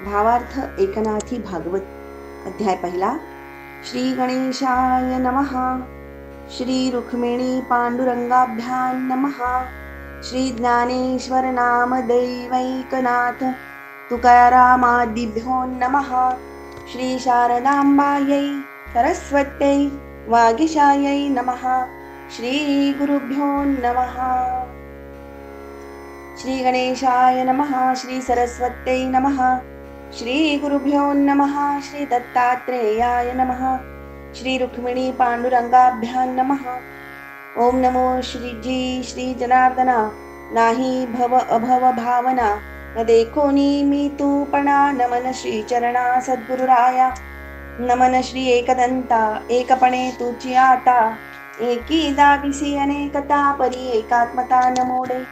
भावार्थ एकनाथी भागवत अध्याय पहिला। श्री गणेशाय नमः। श्री रुक्मिणी पांडुरंगाभ्यां नमः। श्री ज्ञानेश्वर नामदैवैकनाथ तुकारामादिभ्यो नमः। श्री शारदांबायै सरस्वत्यै वागीशायै नमः। श्री गुरुभ्यो नमः। श्री गणेशाय नमः। श्री सरस्वत्यै नमः। श्री गुरुभ्यो नमः। श्री दत्तात्रेयाय नमः। श्री रुक्मिणी पांडुरंगाभ्यां नमः। ओम नमो श्रीजी श्री जनार्दना। नाही भव अभव भावना न देखोनी मी तूपणा। नमन श्री चरणा सद्गुरुराया। नमन श्री एकदंता एकपणे तुची आता। एकी दाविसी अनेकता परी एकात्मता नमोडे।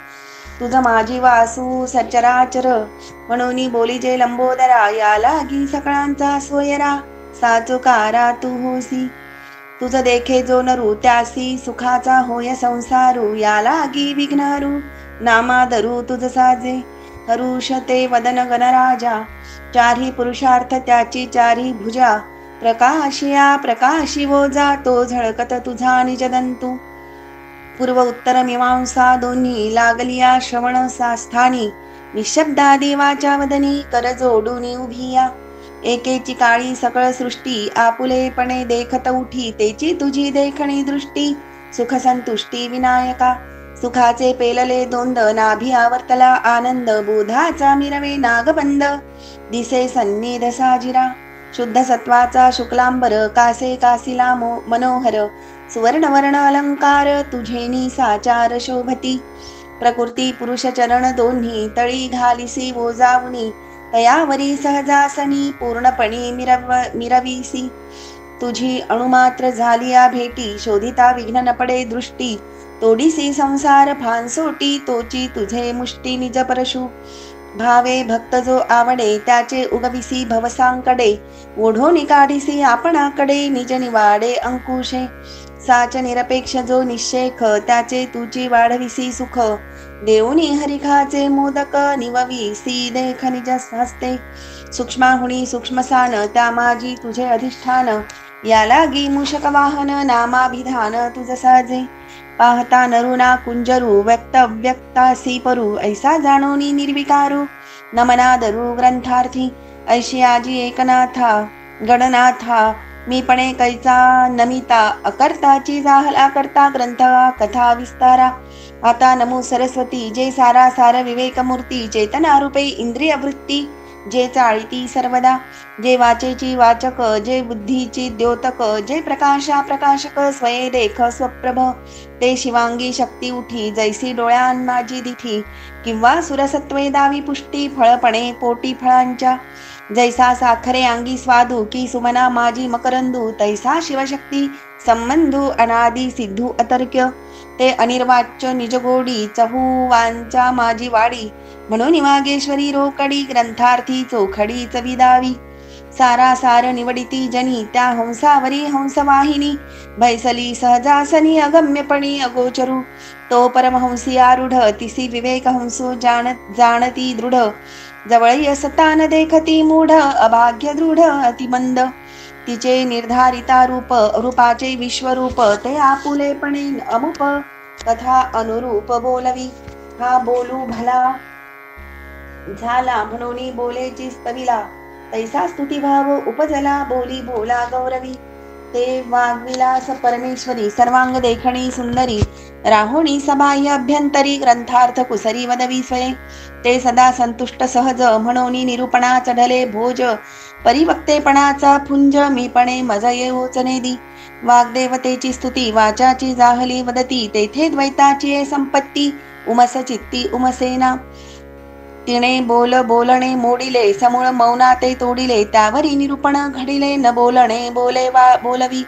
तुझ माझी वासू सचराचर म्हणून बोली जे लंबोदरा। या लागी सकळांचा सोयरा साचुकारा तू होसी। तुझ देखे जो नरू त्यासी सुखाचा होय संसारू। या लागी विघ्नहरू नामादरू तुझ साजे। हरुषते वदन गणराजा चारी पुरुषार्थ त्याची चारी भुजा। प्रकाशिया प्रकाशी वोजा तो झळकत तुझा निजदंतू। पूर्व उत्तर मीमांसा दोन्ही लागलिया श्रवण स्थानी। निशब्दा देवाच्या वदनी कर जोडून उभिया। एकेची काळी सकळ सृष्टी आपुलेपणे देखत उठी। तेची तुझी देखणी दृष्टी सुख संतुष्टी विनायका। सुखाचे पेलले दोंद, नाभी आवर्तला आनंद, बोधाचा मिरवे नागबंद, दिसे सन्निध साजिरा, शुद्ध सत्वाचा शुक्लांबर, कासे कासिला मनोहर, सुवर्णवर्ण अलंकार, तुझेनी साचार शोभती, प्रकृती पुरुष चरण दोन्ही, तळी घालिसी ओजावणी, तयावरी सहजासनी, पूर्णपणे मिरवीसी, तुझी अणुमात्र झालिया भेटी, शोधिता विघ्न न पडे दृष्टी, तोडीसी संसार फांसोटी, तोची तुझे मुष्टी निज परशु, भावे भक्त जो आवडे, त्याचे उगविसी भवसांकडे, ओढोनी काढिसी आपणाकडे, निज निवाडे अंकुशे, साच निरपेक्ष जो निशेख, त्याचे तुची वाढविसी सुख, देऊनी हरिखाचे मोदक, निवविसी देख निज हस्ते, सूक्ष्माहुनी सूक्ष्मसान, त्या माझी तुझे अधिष्ठान, या लागी मूषक वाहन, नामाभिधान तुझ साजे, पाहता नरुना कुंजरू, व्यक्त व्यक्तासी परू, ऐसा जाणोनी निर्विकारू, नमनादरू ग्रंथार्थी, ऐशी आजी एकनाथा गणनाथा, मी पणे कैचा नमिता, अकर्ताची जाहला करता ग्रंथ कथा विस्तारा, आता नमो सरस्वती, जे सारा सार विवेकमूर्ती, चेतनारूपे इंद्रिय वृत्ती, जे चाळीती सर्वदा, जे वाचेची वाचक, जे बुद्धीची द्योतक, जे प्रकाशा प्रकाशक, स्वये देख स्वप्रभ, ते शिवांगी शक्ती उठी, जैसी डोळ्यान माझी दिठी, किंवा सुरसत्वे दावी पुष्टी, फळपणे पोटी फळांच्या, जैसा साखरे अंगी स्वादू, की सुमना माझी मकरंदू, तैसा शिवशक्ती संबंधू, अनादी सिद्धू अतर्क्य, ते अनिर्वाच्य निजगोडी, चहूवांच्या माझी वाडी, म्हणून वागेश्वरी रोकडी, ग्रंथार्थी चोखडी चविदावी, सारा सार निवडिती जनी, त्या हंसावरी हंसवाहिनी, भैसली सहजासनी, अगम्यपणी अगोचरू, तो परमहंसी आरूढ, तिसी विवेक हंसो जाणती दृढ, जवळ सतान देखती मूढ, अभाग्य दृढ अतिमंद, तिचे निर्धारिता रूप, रूपाचे विश्वरूप, ते आपुलेपणे अमुप, कथा अनुरूप बोलवी, हा बोलू भला झाला, म्हणून बोलेची स्तविला, तैसा स्तुतिभाव उपजला, बोली बोला गौरवी, ते वाग्विलास परमेश्वरी, सर्वांग देखणी सुंदरी, राहुणी सबाह्य अभ्यंतरी, ग्रंथार्थ कुसरी वदवी स्वये, ते सदा संतुष्ट सहज, म्हणून निरूपणा चढले भोज, परिवक्तेपणाचा पुंज, मीपणे मज येवोचने दी, वाग्देवतेची स्तुती, वाचाची जाहली वदती, तेथे द्वैताची संपत्ती, उमस चित्ती उमसेना, तिने बोलणे मोडिले, समूळ मौनाते तोडिले, त्यावरी निरूपण घडिले, न बोलणे बोले बोलवी,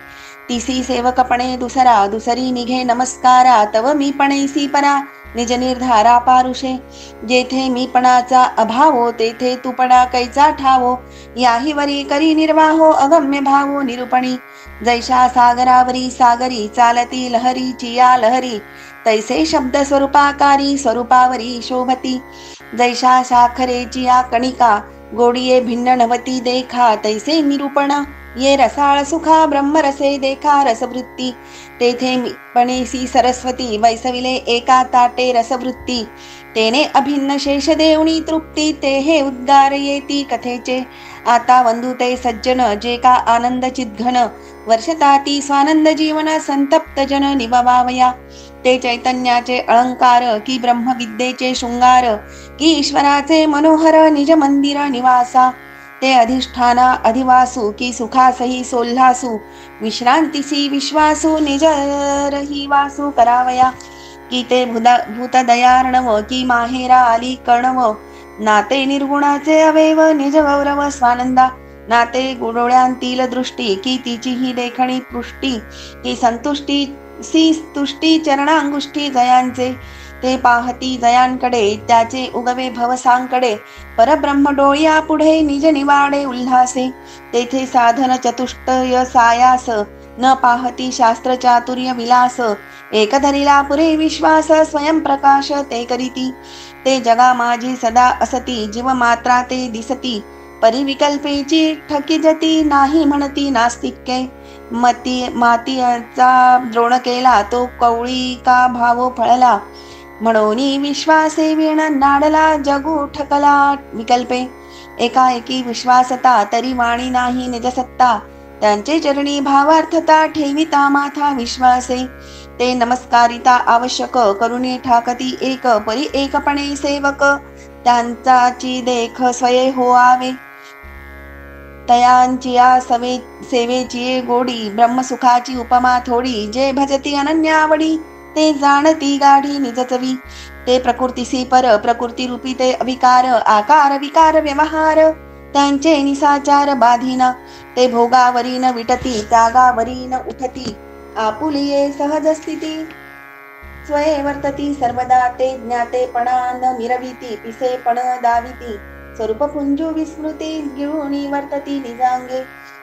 तिसी सेवकपणे दुसरा, दुसरी निघे नमस्कारा, तव मीपणेसी परा, निज निर्धारा पारुषे, जेथे मीपणाचा अभावो, तेथे तुपणा कैचा ठावो, याही वरी करी निर्वाहो, अगम्य भावो निरूपणी, जैशा सागरावरी सागरी, चालती लहरीची या लहरी, तैसे शब्द स्वरूपाकारी, स्वरूपावरी शोभती, जैशा साखरेची या कणिका, गोडिये भिन्न नवती देखा, तैसे निरूपण ये रसाळ सुखा, ब्रह्मरसे देखा रसवृत्ती, तेथे पणेसी सरस्वती, वैसविले एका ताटे रसवृत्ती, तेने अभिन्न शेष देवणी तृप्ती, ते हे उद्गार येती कथेचे, आता वंदुते सज्जन, जे का आनंद चिद्घन, वर्षताती स्वानंद जीवन, संतप्त जन निववावया, ते चैतन्याचे अलंकार, की ब्रह्मविद्येचे शृंगार, की ईश्वराचे मनोहर निज मंदिर निवासा, ते अधिष्ठाना अधिवासू, की सुखासही सोल्हासू, विश्रांतीसी विश्वासू, निज रही वासू करावया, की ते भूतदयार्णव, की माहेरा आली कर्णव, नाते निर्गुणाचे अवयव, निज गौरव स्वानंदा, नाते डोळ्यांतील दृष्टी, की तिची ही देखणी पुष्टी, की संतुष्टी सी तुष्टी चरणांगुष्ठी जयांचे, ते पाहती जयांकडे, त्याचे उगवे भवसांकडे, परब्रह्म डोळ्या पुढे निज निवाडे उल्हासे, तेथे साधन चतुष्टय सायास, न पाहती शास्त्र चातुर्य विलास, एकधरीला पुरे विश्वास, स्वयंप्रकाश ते करीती, ते जगा माझी सदा असती, जीव मात्रा ते दिसती, परिविकल्पेची ठकिजती, नाही म्हणती नास्तिक्ये, मातीचा द्रोण केला, तो कवळी का भावो फळला, म्हणून विश्वासे वीण नाडला, जगू ठकला विकल्पे, एकाएकी विश्वासता, तरी वाणी नाही निजसत्ता, त्यांचे चरणी भावार्थता, ठेविता माथा विश्वासे, ते नमस्कारिता आवश्यक करुणी ठाकती एक परी एकपणे सेवक त्यांचाची देख स्वये होआवे तयांची या सेवेची गोडी ब्रह्मसुखाची उपमा थोडी जे भजती अनन्यावडी ते जाणती गाढी निजचवी ते प्रकृतीसी पर प्रकृती रूपी ते अविकार आकार विकार व्यवहार त्यांचे निसाचार बाधीना ते भोगावरीन विटती त्यागावरीन उठती आपुलिये सहज स्थिती स्वये वर्तती सर्वदा ते ज्ञातेपणा न मिरविती पिसेपण दाविती स्वरूप पुंजू विस्मृती गिळूनी वर्तती निजांगे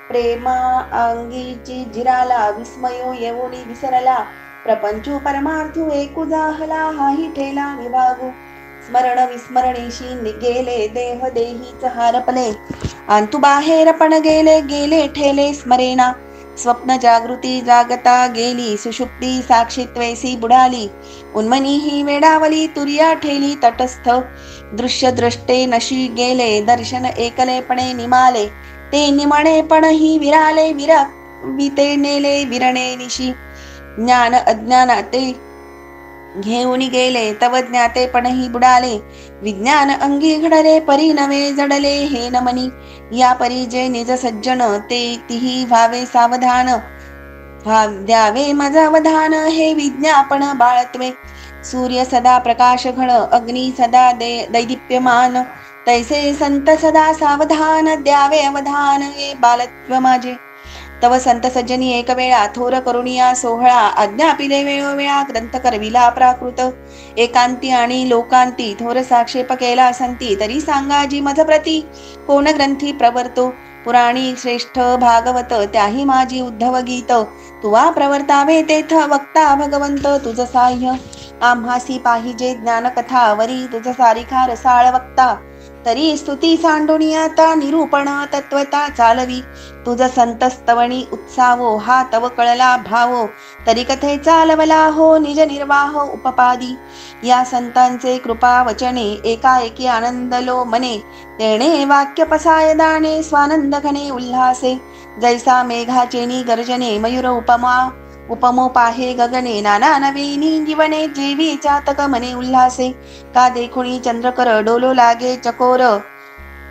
प्रेमा अंगीची जिराला विस्मयो येऊनी विसरला प्रपंचू परमार्थू एकू जाहला हाही ठेला विभागू स्मरण विस्मरणेशी गेले देह देहीच हारपले अंतु बाहेर पण गेले गेले ठेले स्मरेना स्वप्न जागृती जागता गेली सुषुप्ती साक्षीत्वेसी बुडाली उन्मनी ही वेडावली तुर्या ठेली तटस्थ दृश्य दृष्टे नशी गेले दर्शन एकलेपणे निमाले ते निमणेपण ही विराले विते नेले विरणे निशी ज्ञान अज्ञानाते घेऊन गेले तव ज्ञातेपणही बुडाले विज्ञान अंगी घडले परी नवे जडले हे नमनी या परी जे निज सज्जन ते तिही व्हावे सावधान द्यावे मजावधान हे विज्ञापन बाळत्वे सूर्य सदा प्रकाश घन अग्नी सदा दैदिप्यमान तैसे संत सदा सावधान द्यावे अवधान हे बालत्व माझे तव संत सज्जनी एक वेळा थोर करुणिया सोहळा आज्ञापिले वेळोवेळा ग्रंथ करविला प्राकृत एकांती आणि लोकांती थोर साक्षेप केला संती तरी सांगाजी मज प्रती कोण ग्रंथी प्रवर्तो पुराणी श्रेष्ठ भागवत त्याही माझी उद्धव गीत तुवा प्रवर्तावे तेथ वक्ता भगवंत तुझ साह्य आम्हासी पाहिजे ज्ञानकथा वरी तुझ सारिखा रसाळ वक्ता तरी स्तुती सांडोनी आता निरूपण तत्वता चालवी तुझ संतस्तवणी उत्सावो हा तव कळला भावो तरी कथे चालवला हो निज निर्वाह उपपादी या संतांचे कृपा वचने एकाएकी आनंदलो मने तेणे वाक्य पसाय दाणे स्वानंद घने उल्हासे जैसा मेघाचेनी गर्जने मयूर उपमो पाहे गगने नाना नवीनी जीवने जेवी चातक मने उल्हासे का देखुणी चंद्रकर डोलो लागे चकोर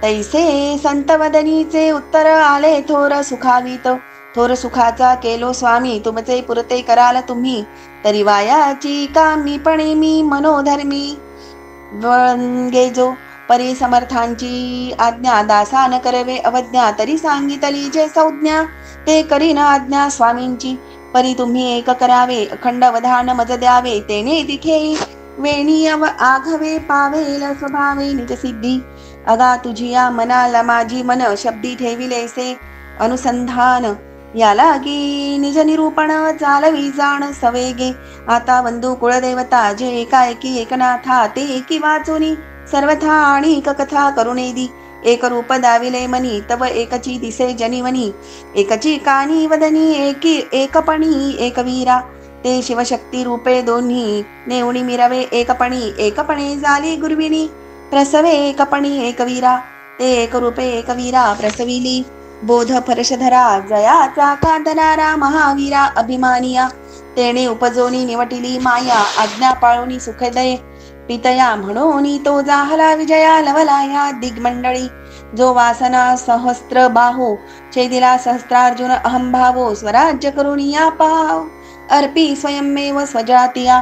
तैसे संत वदनीचे उत्तर आले थोर सुखावीत थोर सुखाचा केलो स्वामी तुमचे पुरते कराल तुम्ही तरी वायाची कामीपणे मी मनोधर्मी गेजो परी समर्थांची आज्ञा दासान करवे अवज्ञा तरी सांगितली जे संज्ञा ते करीन आज्ञा स्वामींची परी तुम्ही एक करावे अखंड वधान मज द्यावे तेने दिखे वेणी आघवे पावेल स्वभावे निज सिद्धी अगा तुझिया मनाला माझी मन शब्दी ठेविलेसे अनुसंधान याला गी निज निरूपण चालवी जाण सवेगे आता वंदू कुळदेवता जे एकाएकी एकनाथा ते एकी वाचोनी सर्वथा आणि कथा करुणेदी एक रूप दाविले मनी तव एकची दिसे जनिवनी एकची कानी वदनी एकपणी एकवीरा ते शिवशक्ती रूपे दोन्ही नेवणी मिरवे एकपणी एकपणे झाली गुरविनी प्रसवे एकपणी एकवीरा ते एक रूपे एकवीरा प्रसविली बोध परशधरा जयाचा कांदणारा महावीरा अभिमानिया तेने उपजोनी निवटिली माया आज्ञा पाळोनी सुखदय पितया म्हणून तो जाहला विजया लवलाया दिग्मंडळी जो वासना सहस्त्र बाहो छेदिला सहस्त्रार्जुन अहंभावो स्वराज्य करून या पाव अर्पी स्वयंमेव स्वजातिया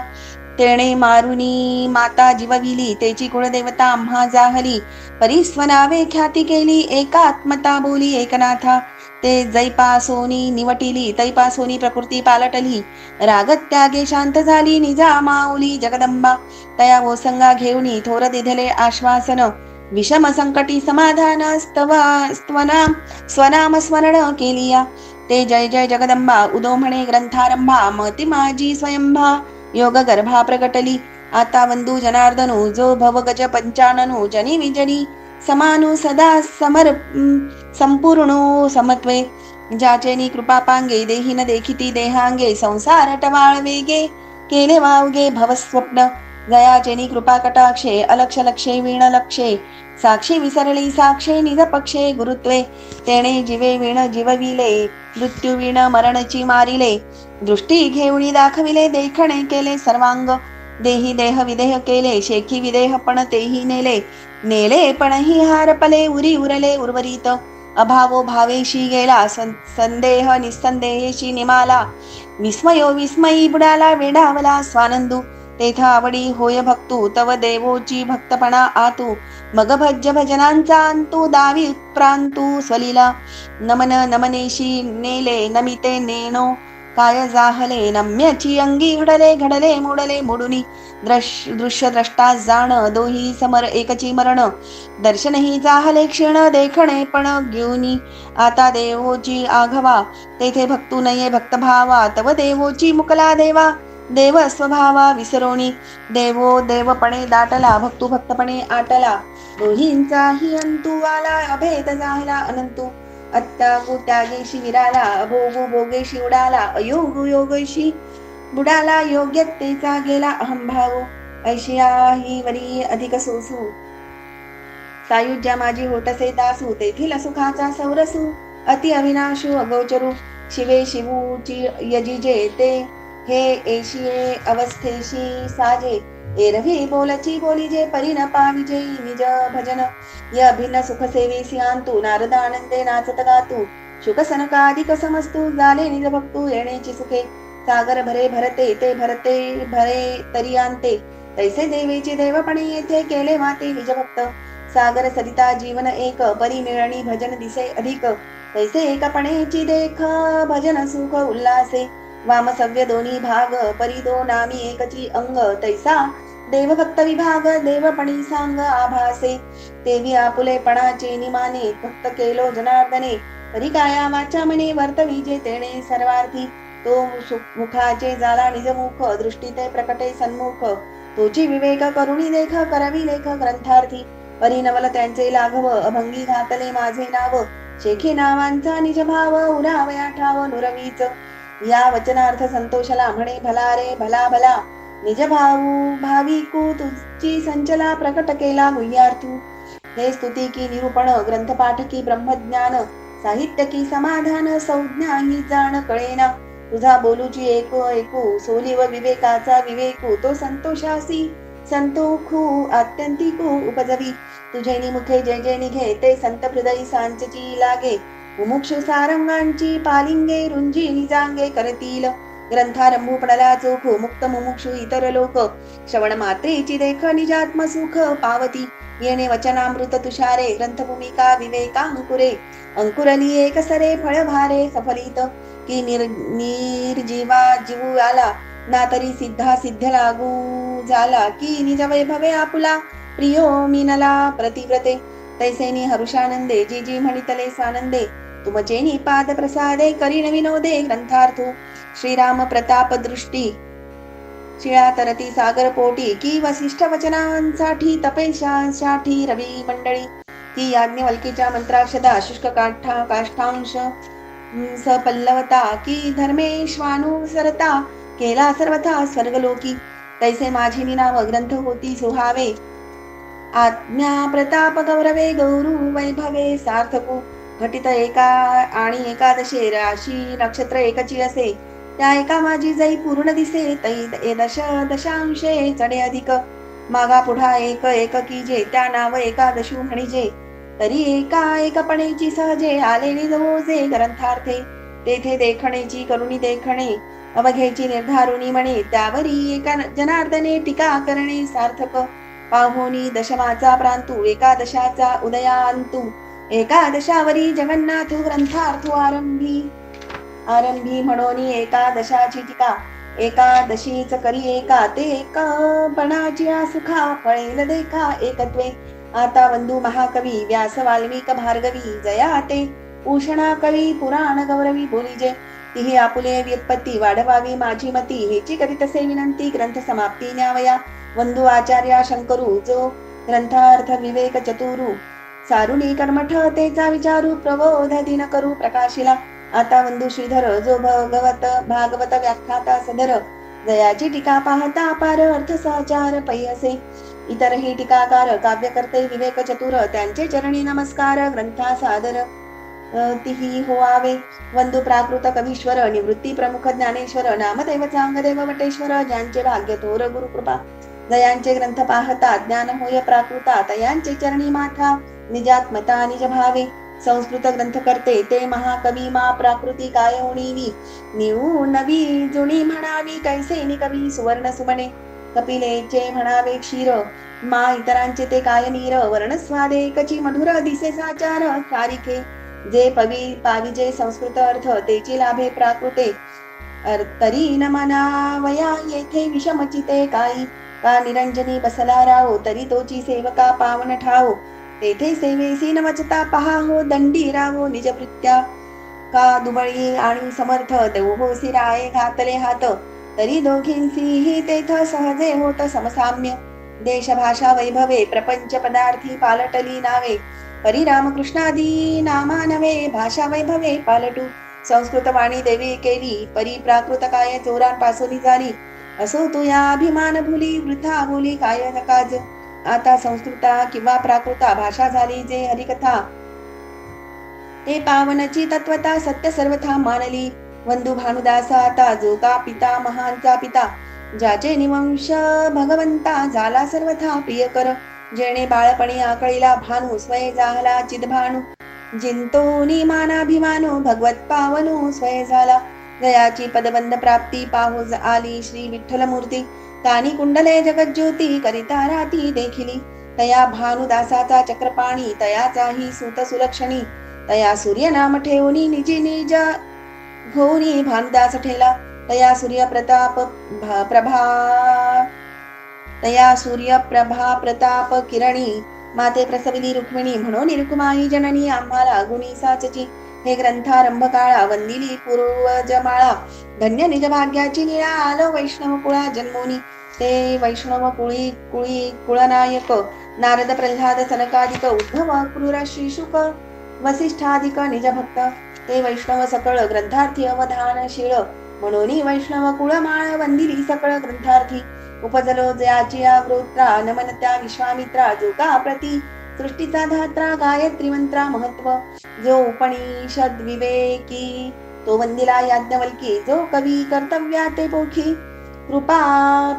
तेणे मारुनी माता जीवविली तेची कुळदेवता आम्हा जाहली परिस्वनावे ख्याती केली एकात्मता बोली एकनाथा ते जैपासोनी निवटिली तैपासोनी प्रकृती पालटली रागत त्यागे शांत झाली निजा माऊली जगदंबा तया ओसंगा घेऊनी थोर दिधले आश्वासन विषम संकटी समाधान स्वनाम स्मरण केलिया ते जय जय जगदंबा उदो म्हणे ग्रंथारंभा मती माझी स्वयंभा योग गर्भा प्रकटली आता वंदू जनार्दनु जो भवगज पंचाननु जनी विजनी समानु सदा संपूर्णो समत्वे ज्याचेनी कृपा पांगे देही न देखिती देहांगे संसार टवाळ वेगे केले वावगे भवस्वप्न जयाचेनी कृपा कटाक्षे अलक्ष लक्षे वीण लक्षे साक्षी विसरली साक्षे निज पक्षे गुरुत्वे तेणे जीवे वीण जीवविले मृत्यू वीण मरणची मारिले दृष्टी घेऊनी दाखविले देखणे केले सर्वांग देही देह विदेह केले शेखी विदेह पण तेही नेले नेले पण ही हारपले उरी उरले उर्वरित अभावो भावेशी गेला संदेह निसंदेहेशी निमाला विस्मयो विस्मयी बुडाला वेढावला स्वानंदू तेथ आवडी होय भक्तू तव देवोची भक्तपणा आतू मग भज्य भजनांचा अंतू दावी उत्प्रांतू स्वलीला नमन नमनेशी नेले नमिते नेणो काय जाहले नम्यची अंगी घडले घडले मोडले मोडुनी दृश्य द्रष्टा जाण दोही समर एकची मरण दर्शनही जाहले क्षीण देखणे पण घेऊनी आता देवोची आघवा तेथे भक्तू नये भक्तभावा तव देवोची मुकला देवा देव स्वभावा विसरोणी देवो देवपणे दाटला भक्तू भक्तपणे आटला दोहींचाही अंतू आला अभेद जाहला अनंतू अत्यागू त्यागेशी विराला अभोगू भोगेशी उडाला अयोगू योगेशी बुडाला योग्यतेचा गेला अहंभाव ऐशिया ही वरी अधिक सोसू सायुज्या माझी होतसे दासू तेथील सुखाचा सौरसू अति अविनाशू अगोचरू शिवे शिवूची यजिजे ते हे एशिये अवस्थेशी साजे एरवी बोलची बोलीजे परी न पाविजे निज भजन य भिन्न सुख सेवेसी आणतू नारद आनंदे नाचत गातू शुक सनकाधिक समस्तू झाले निज भक्तू येण्याची सुखे सागर भरे भरते ते भरते भरे तरी आणते तैसे देवीचे देवपणे येथे केले माते निज भक्त सागर सरिता जीवन एक परी मिळणी भजन दिसे अधिक तैसे एकपणेची देख भजन सुख उल्लासे वाम सव्य दोन्ही भाग परी दो नामी एकची अंग तैसा देवभक्त विभाग देवपणी सांग आभासे देवी आपुलेपणाचे निमाने भक्त केलो जनार्दने परी काया वाचा मने वर्तविजे तेणे सर्वार्थी तो मुखाचे जाला निजमुख दृष्टी ते प्रकटे सन्मुख तोची विवेक करुणी देख करवी लेख ग्रंथार्थी परिनवल त्यांचे लाघव अभंगी घातले माझे नाव शेखे नावांचा निज भाव उरावया ठाव नुरवीच या वचनार्थ संतोषला म्हणे भला रे भला भला निज भाऊ भाविकू तुझी संचला प्रकट केला गुह्यार्थू हे स्तुती की निरूपण ग्रंथपाठ की ब्रह्मज्ञान साहित्य की समाधान संज्ञा ही जाण कळेना तुझा बोलूची ऐकू ऐकू सोली व विवेकाचा विवेकू तो संतोषासी संतोखू आत्यंतिकू उपजवी तुझे मुखे जे जे निघे ते संत हृदयी सांचची लागे मुमुक्षु सारंगांची पालिंगे रुंजी निजांगे करतील ग्रंथारंभू पडला चोखू मुक्त मुमुक्षु इतर लोक श्रवण मात्रेची देख निजात्म सुख पावती येणे वचनामृत तुषारे ग्रंथभूमिका विवेकांकुरे अंकुरली एक सरे फळ भारे सफलित की निर्जीवा जीवू आला ना तरी सिद्धा सिद्ध लागू झाला की निज वैभवे आपुला प्रियो मीनला प्रतिव्रते तैसेनी हरुषानंदे जी जी म्हणितले स्वानंदे तुमचेनी पाद प्रसादे करीन विनोदे ग्रंथार्थू श्रीराम प्रताप दृष्टी शिळा तरती सागर पोटी की वसिष्ठ वचनांसाठी तपेशांसाठी रवी मंडळी ती याज्ञवल्कीच्या मंत्राक्षदा शुष्क काष्ठांश सपल्लवता की धर्मेश्वानुसरता केला सर्वथा स्वर्गलोकी तैसे माझी निनाव ग्रंथ होती सुहावे आज्ञा प्रताप गौरवे गौरू वैभवे सार्थकू घटित एका आणि एकादशे राशी नक्षत्र एकची असे त्या एका माझी जई पूर्ण दिसे तै दशांशे चढे अधिक मागा पुढा एक एक कीजे त्या नाव एकादशू म्हणिजे तरी एका एकपणेची सहजे आले निजवोजे ग्रंथार्थे तेथे देखणेची करुणी देखणे अवघेची निर्धारुणी म्हणे त्यावरी एका जनार्दने टीका करणे सार्थक पाहोनी दशमाचा प्रांतू एकादशाचा उदयांतू एकादशावरी जगन्नाथ ग्रंथार्थू आरंभी म्हणोनी एकादशाची टीका एकादशीच करी एका ते एकपणाची सुखा फळेल देखा एकत्वे आता वंदू महाकवी व्यास वाल्मिक भार्गवी जया ते उषणा कवी पुराण गौरवी बोलीजे तिही आपुले व्युत्पत्ती वाढवावी माझी मती हेची करीतसे विनंती ग्रंथ समाप्ती न्यावया वंदू आचार्या शंकरू जो ग्रंथार्थ विवेक चतुरू सारुणी कर्मठ तेचा विचारू प्रबोध दिन करू प्रकाशिला आता वंदू श्रीधर जो भागवत व्याख्याता सदर जयाची टीका पाहता अपार अर्थ सहचार पैसे. इतरही टीकाकार काव्यकर्ते विवेक चतुर त्यांचे चरणी नमस्कार ग्रंथा सादर तिही होवावे. वंदू प्राकृत कवीश्वर निवृत्ती प्रमुख ज्ञानेश्वर नामदेव चांगदेव वटेश्वर ज्यांचे भाग्य थोर गुरुकृपा. दयांचे ग्रंथ पाहता ज्ञान होय प्राकृता तयांचे चरणी माथा निजात्मता निज भावे. संस्कृत ग्रंथ करते ते महाकवी मा प्राकृती काय होणीवी निऊ नवी जुनी म्हणावी कैसे नि कवी सुवर्ण सुमने. कपिलेचे म्हणावे क्षीर मा इतरांचे ते काय नीर वर्णस्वादे कची मधुर दिसे साचार चारिके. जे पाविजे संस्कृत अर्थ तेची लाभे प्राकृते तरी न मनावया येथे विषमचिते काही. का निरंजनी बसला राहो तरी तोची सेवका पावन ठाओ. तेथे सेवेसी न वचता पहा हो दंडी राहो निजभृत्या. का दुबळी आणि समर्थ देवहोसी राये घातले हात तरी दोघींसीही तेथ सहजे होत समसाम्य. देश भाषा वैभवे प्रपंच पदार्थी पालटली नावे परी रामकृष्णादी नामा नवे भाषा वैभवे पालटू. संस्कृत वाणी देवी केली परी प्राकृत काय चोरांपासून झाली. असो तू या अभिमान भुली वृथा बोली काय नकाज. आता संस्कृता किंवा प्राकृता भाषा झाली जे हरिकथा ते पावनची तत्वता सत्य सर्वथा मानली. वंदू भानुदासा आता जो का पिता महांचा पिता ज्याचे निवंश भगवंता झाला सर्वथा प्रियकर. जेणे बाळपणी आकळीला भानू स्वय झाला चिदभानू जिंतोनी मानाभिमानो भगवत पावनो स्वय झाला. गयाची पदबंद प्राप्ती पाहू आली श्री विठ्ठल मूर्ती कानी कुंडले जगज्योती करिता राती देखिली. तया भानुदासाचा चक्रपाणी तयाचाही सूत सुलक्षणी तया सूर्य नाम ठेवणी निजी निज घोरी भानुदास ठेला. तया सूर्य प्रभा प्रताप किरणी माते प्रसविली रुक्मिणी म्हणून रुक्माई जननी आम्हाला गुणी साचची. हे ग्रंथारंभ काळा वंदिली पूर्वजमाळा धन्य निज भाग्याची लीळा आलो वैष्णव कुळा जन्मोनी. ते वैष्णव कुळनायक नारद प्रल्हाद सनकादिक उद्धव क्रूर श्री शुक वसिष्ठादिक निज भक्त. ते वैष्णव सकळ ग्रंथार्थी अवधानशीळ म्हणून वैष्णव कुळमाळ वंदिली सकळ ग्रंथार्थी. उपजलो जयाची गोत्रा नमन त्या विश्वामित्रा जो का प्रती सृष्टीचा धात्रा गायत्री मंत्रा महत्व. जो उपनिषद विवेकी तो वंदिला याज्ञवल्की जो कवी कर्तव्या ते पोखी. कृपा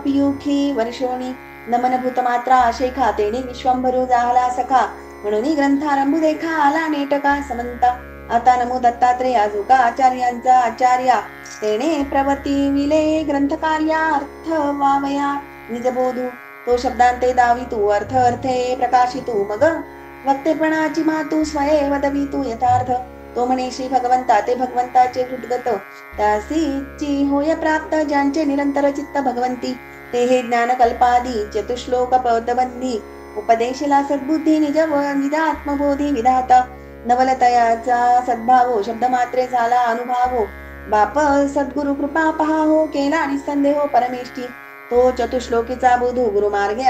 पियुखी वर्षोणी नमन भूतमात्रा शेखा तेने विश्वंभरू झाला सखा. म्हणून ग्रंथारंभू देखा आला नेटका समंता. आता नमो दत्तात्रेया जो का आचार्यांचा आचार्या तेने प्रवती विले ग्रंथकार्या अर्थ वावया निजबोधू. तो शब्दांते दावितू अर्थ अर्थे प्रकाशितू मग वक्तेपणाची मातू स्वये वदवितू यथार्थ. तो म्हणे श्री भगवंता ते भगवंताचे हृदगत त्यासीची होय प्राप्त ज्यांचे निरंतर चित्त भगवंती. ते हे ज्ञान कल्पादी चतुश्लोक पदबंधी उपदेशला सद्बुद्धी निजात्मबोधी विधाता. नवलतयाचा सद्भावो शब्द मात्रे झाला अनुभवो बाप सद्गुरु कृपा पहाहो केला निसंदेहो परमेष्ठी. तो चतुश्लोकीचा बुधू गुरुमार्गे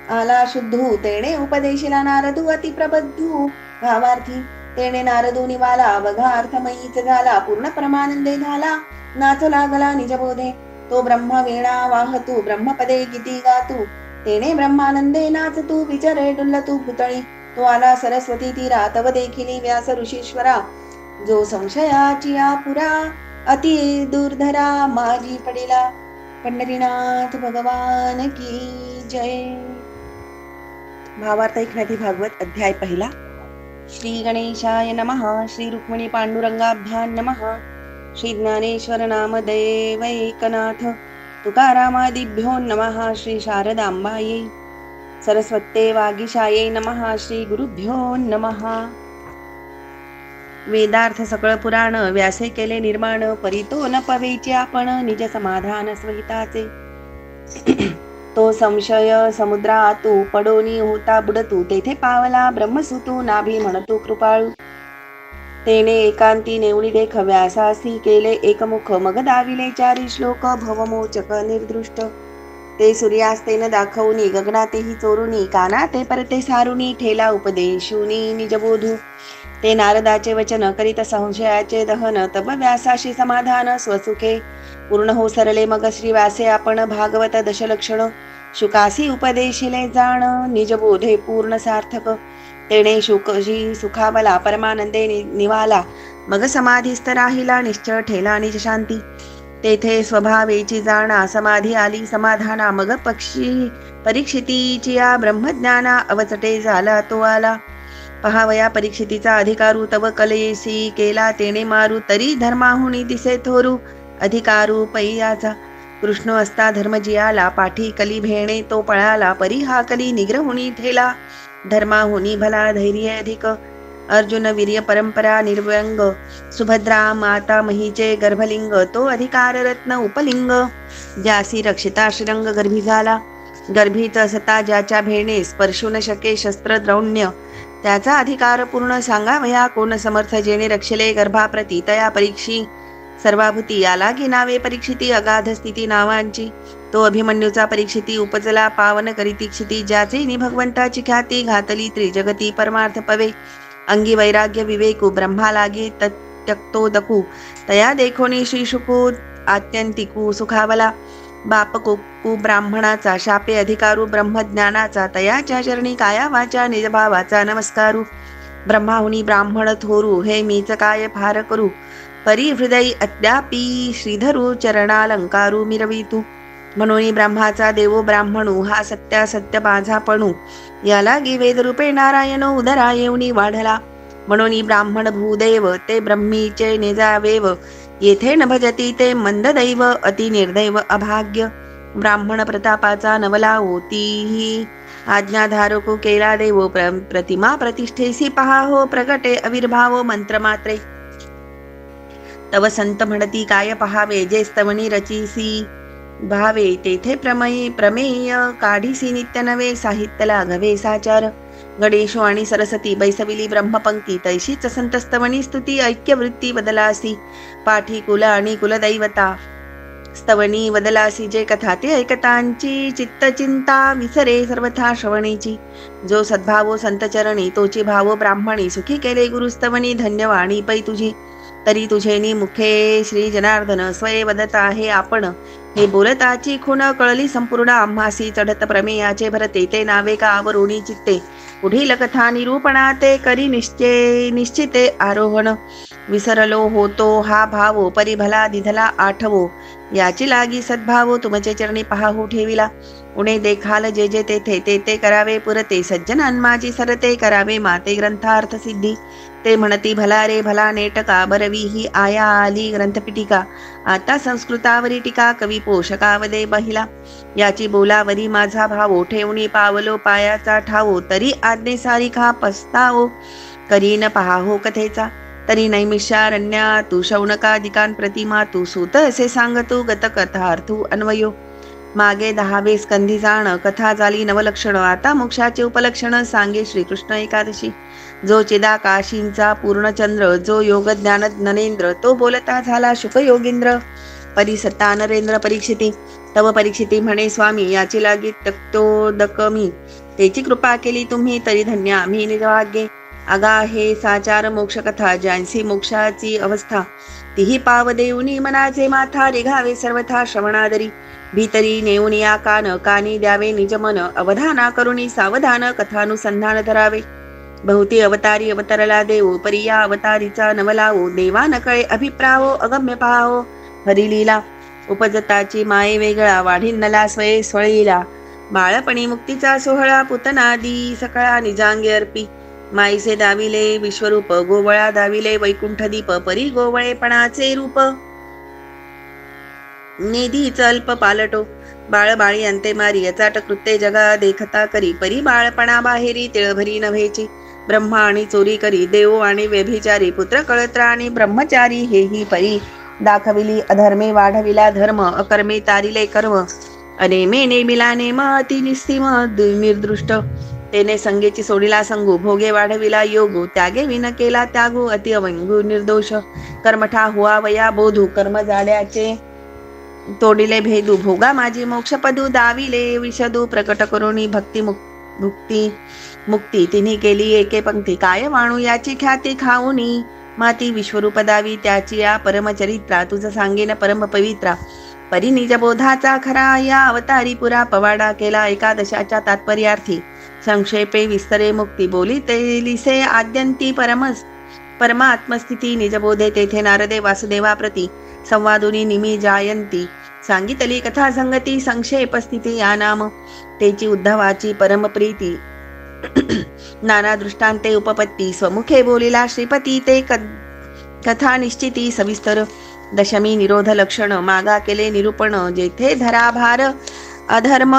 आला शुद्धू तेणे उपदेशिला नारदू अति प्रबद्धू भावार्थी. तेणे नारदू निवाला अवघा अर्थमयीच झाला पूर्ण परमानंदे झाला नाच लागला निजबोधे. तो ब्रह्म वीणा वाहतू ब्रह्मपदे गीती गातू तेणे ब्रह्मानंदे नाचतू विचरे डुल्लतू भूतळी. तो आला सरस्वती तीरा तव देखिली व्यास ऋषीश्वरा जो संशयाची पुरा अति दुर्धरा माझी पडिला. पंढरीनाथ भगवान की जय. भावार्थ ऐकण्याची भागवत अध्याय पहिला. श्री गणेशाय नमः. श्री रुक्मिणी पांडुरंगाभ्यां नमः. श्री ज्ञानेश्वर नामदेव एकनाथ तुकारामादिभ्यो नमः. श्री शारदांबायै सरस्वते वागीशायै नमः. श्री गुरुभ्यो नमः. वेदार्थ सकळ पुराण व्यासे केले निर्माण परितो न पवेचे आपण निज समाधान स्वहिताचे. तो संशय समुद्रातू पडोनी होता बुडतू तेथे पावला ब्रह्मसुतू नाभी म्हणतू कृपाळू. तेने एकांती नेवळी देख व्यासासी केले एकमुख मग दाविले चारी श्लोक भवमोचक निर्दृष्ट. ते सूर्यास्तेन दाखवनी गगनातेही चोरुनी कानाते परते सारुनी ठेला उपदेशुनी निजबोधू. ते नारदाचे वचन करीत संशयाचे दहन तब व्यासाशी समाधान स्वसुखे पूर्ण हो सरले मग श्री व्यासे आपण भागवत दशलक्षण शुकासी उपदेशिले जाण निज बोधे पूर्ण सार्थक तेणे शुकजी सुखावला परमानंदे निवाला मग समाधीस्थ राहिला निश्चळ ठेला निज शांती तेथे स्वभावेची जाणा समाधी आली समाधाना मग परीक्षितीची या ब्रह्मज्ञाना अवचटे झाला तो आला पहावया परीक्षितीचा अधिकारू तव कलेसी केला तेने मारू तरी धर्माहुनी दिसे थोरू अधिकारू पैयाचा कृष्ण असता धर्मजियाला पाठी कली भेणे तो पळाला परी हा कली निग्रहुनी ठेला धर्माहुनी भला धैर्य अधिक अर्जुन वीर्य परंपरा निर्व्यंग सुभद्रा माता महीचे गर्भलिंग तो अधिकार रत्न उपलिंग ज्यासी रक्षिता श्रीरंग गर्भी झाला गर्भीत असता ज्याच्या भेणे स्पर्शू न शके शस्त्र द्रौण्य त्याचा अधिकार पूर्ण सांगावया कोण समर्थ जेणे रक्षले गर्भाप्रती तया परीक्षी सर्वाभूती याला की नावे परीक्षिती अगाध स्थिती नावांची तो अभिमन्यूचा परीक्षिती उपजला पावन करीती क्षिती ज्याचे नि भगवंताची ख्याती घातली त्रिजगती परमार्थ पवे अंगी वैराग्य विवेकू ब्रह्मा लागे त्यक्तो दकू तया देखोनी श्री शुकू आत्यंतिकू सुखावला बाप कोकू ब्राह्मणाचा शापे अधिकारू ब्रह्मज्ञानाचा तयाच्या चरणी काया वाचा निजभावाचा नमस्कारू ब्रह्माहुनी ब्राह्मण थोरू हे मीच काय फार करू परी हृदय अद्यापी श्रीधरू चरणालंकारू मिरवितू म्हणून ब्रह्माचा देवो ब्राह्मणू हा सत्य माझा पणू याला गी वेदरूपे नारायण उदरा येऊनी वाढला म्हणून ब्राह्मण भूदेव ते ब्रह्मीचे निजावेव येथे न भजती ते मंददैव अति निर्दैव अभाग्य ब्राह्मण प्रतापाचा नवला होतीही आज्ञाधारको केला देवो प्रतिमा प्रतिष्ठेसी पहा हो प्रगटे अविर्भाव मंत्रमात्रे तव संत म्हणती काय पहावे जे स्तवनी रचिसी भावे तेथे प्रमेय काढीसी नित्य नवे साहित्य लाघवे साचार गणेशो आणि सरस्वती बैसविली ब्रह्मपंक्ती तैशीच संत स्तवनी स्तुती ऐक्य वृत्ती बदलासी पाठी कुल आणि कुलदैवता स्तवनी वदलासी जे कथा ते ऐकतांची चित्त चिंता विसरे सर्वथा श्रवणीची जो सद्भावो संत चरणी तोची भावो ब्राह्मणी सुखी केले गुरुस्तवनी धन्यवाणी पै तुझी तरी तुझेनी मुखे श्री जनार्दन स्वये वदत आहे आपण हे बोलताची खुण कळली संपूर्ण आम्हासी चढत प्रमेयाचे भरते ते नावे का आवरुणी चित्ते पुढील कथा निरूपणा ते करी निश्चिते आरोहण विसरलो होतो हा भावो परिभला दिधला आठवो याची लागी सद्भावो तुमचे चरणी पहाहू ठेविला उणे देखाल जे जे तेथे ते ते करावे पुरते सज्जनान माझी सरते करावे माते ग्रंथार्थ सिद्धी ते म्हणती भला रे भला नेटका बरवी ही आया आली ग्रंथपिटिका आता संस्कृतावरी टीका कवी पोषकावदे बहिला याची बोलावरी माझा भावो ठेवणी पावलो पायाचा ठावो तरी आज्ञेसारी खा पस्तावो करीन पहाहो कथेचा तरी नैमिषारण्या तू शौनकादिकान प्रतिमा तू सूत असे सांगतू गतकथार्थू अन्वयो मागे 10वे स्कंधी जाण कथा झाली नवलक्षण आता मोक्षाचे उपलक्षण सांगे श्रीकृष्ण एकादशी जो चिदाकाशींचा पूर्णचंद्र जो योग ज्ञान ज्ञानेंद्र तो बोलता झाला शुक योगींद्र परिसत्ता नरेंद्र परीक्षिती तव परीक्षिती म्हणे स्वामी याची लागी तक्तोदकमी त्याची कृपा केली तुम्ही तरी धन्य आम्ही निजभाग्ये आगा हे साचार मोक्ष कथा ज्यांची मोक्षाची अवस्था तीही पाव देऊनी मनाचे माथा रिघावे सर्वथा श्रवणादरी भीतरी नेऊन या कानी द्यावे निजमन अवधाना करुणी सावधान कथानुसंधान धरावे बहुती अवतारी अवतरला देव परिया अवतारीचा नवलावो देवा नकळे अभिप्रावो अगम्य पाहो हरिलीला उपजताची माये वेगळा वाढीनला स्वये स्वळीला बाळपणी मुक्तीचा सोहळा पुतनादी सकळा निजांगे अर्पी माईसे दाविले विश्वरूप गोवळा दाविले वैकुंठदीप परी गोवळेपणाचे रूप निधीच अल्प पालटो बाळ बाळी अंते मारी अचाट कृत्ये जगा देखता करी परी बाळपणा बाहेरी तिळभरी नव्हेची ब्रह्मा आणि चोरी करी देव आणि व्यभिचारी पुत्र कळत्रा आणि ब्रह्मचारी हेही परी दाखविली अधर्मे वाढविला धर्म अकर्मे तारिले कर्म अनेमे नेमिला नेम अति निस्सीम निर्दृष्ट तेने संगेची सोडिला संगू भोगे वाढविला योगू त्यागे विन केला त्यागू अति अवंगू निर्दोष कर्मठा हुआ वया बोधू कर्म जाड्याचे तोडिले भेदू भोगा माझी मोक्षपदू दाविले विषदू प्रकट करुणी भुक्ती मुक्ती तिन्ही केली एके पंक्ती काय वाणू याची ख्याती खाऊनी माती विश्वरूप दावी त्याची या परमचरित्रा तुझ सांगेन परम पवित्रा परी निजबोधाचा खरा या अवतारी पुरा पवाडा केला एकादशाच्या तात्पर्यार्थी संक्षेपे विस्तरे मुक्ती बोली तेलिसे आद्यंती परमात्मस्थिती निजबोधे तेथे नारदे वासुदेवा प्रती संवादुनी निमी जायंती सांगितली कथा संगती संक्षेप स्थिती या नाम तेची उद्धवाची परमप्रीती नाना दृष्टांते उपपत्ती स्वमुखे बोलिला श्रीपती ते कथा निश्चिती सविस्तर दशमी निरोध लक्षण मागा केले निरूपण जेथे धराभार अधर्म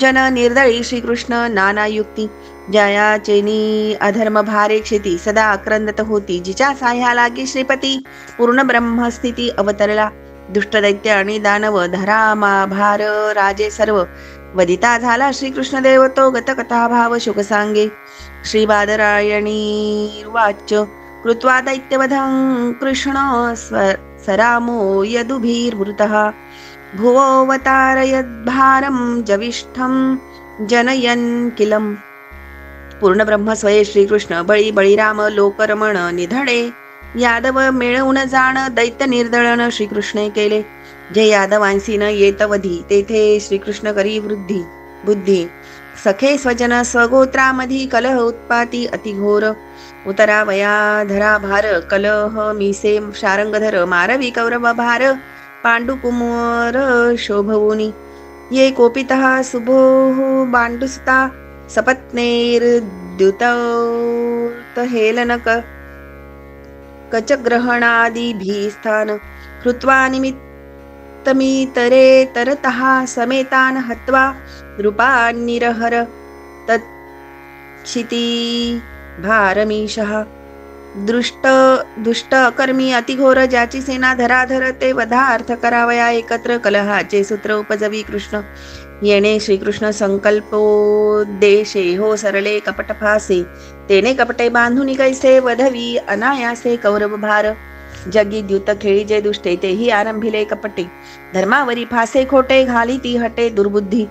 जन निर्दळी श्रीकृष्ण नाना युक्ती जया चेनी अधर्म भारे क्षिती सदा आक्रंदत होती जिच्या साह्या लागी श्रीपती पूर्ण ब्रह्मस्थिती अवतरला दुष्ट दैत्य आणि दानव धरा भार राजे सर्व वदिता झाला श्रीकृष्ण देव तो गतकथा भाव शुक सांगे श्री बादरायणी वाच कृत्वा दैत्यवधं कृष्ण सरामो यदुभिर्वृतः भुवोऽवतारयद्भारं जविष्ठं जनयन् किलम् पूर्ण ब्रह्म स्वये श्रीकृष्ण बळीराम लोकरमण निधडे यादव मिळवून जाण दैत्य निर्दळन श्रीकृष्णे केले जे यादवांसी न येतवधी तेथे श्रीकृष्ण करी वृद्धी बुद्धी सखे स्वजन स्वगोत्रामधी कलह उत्पाती अतिघोर उतरावया धरा भार कलह मीसे शारंगधर मारवी कौरव भार पांडुकुमार शोभवुनी ये कोपितः सुभोः बांडुसुता सपत्नेर्द्युत हेलनक कचग्रहणादिभिस्थान कृत्वा निमित्तमितरे तरतः समेतान् हत्वा रूपान्निरहर तच्छिती भारमीशः दुष्ट अकर्मी अतिघोर ज्याची सेना धराधर ते वधार्थ करावया एकत्र कलहाचे सूत्र उपजवी कृष्ण येणे श्रीकृष्ण संकल्पोद्देशे हो सरले कपट फासे तेने कपटे बांधून कैसे वधवी अनायासे कौरव भार जगी द्युत खेळी जे दुष्टे तेही आरंभिले कपटे धर्मावरी फासे खोटे घाली ती हटे दुर्बुद्धी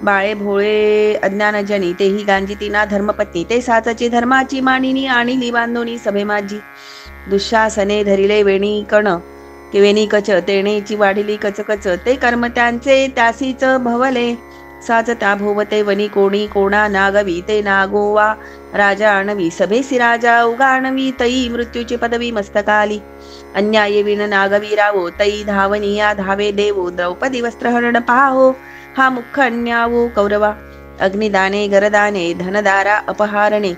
बाळे भोळे अज्ञानजनी तेही गांजिती ना धर्मपत्नी ते साचची धर्माची मानिनी आणिली बांधोनी सभे माझी दुःशासने धरिले वेणी कण वेणी कच तेणेची वाढिली कचकच ते कर्म त्यांचे त्यासीच भवले साच त्या भोवते वनी कोणी कोणा नागवी ते नागोवा राजा आणवी सभेसी राजा उगाणवी तई मृत्यूची पदवी मस्तकाली अन्याये विण नागवी रावो तई धावनिया धावे देवो द्रौपदी वस्त्रहरण पाहो हा मुख्य अन्यावो कौरवा अग्निदाने गरदाने धनदारा अपहारणे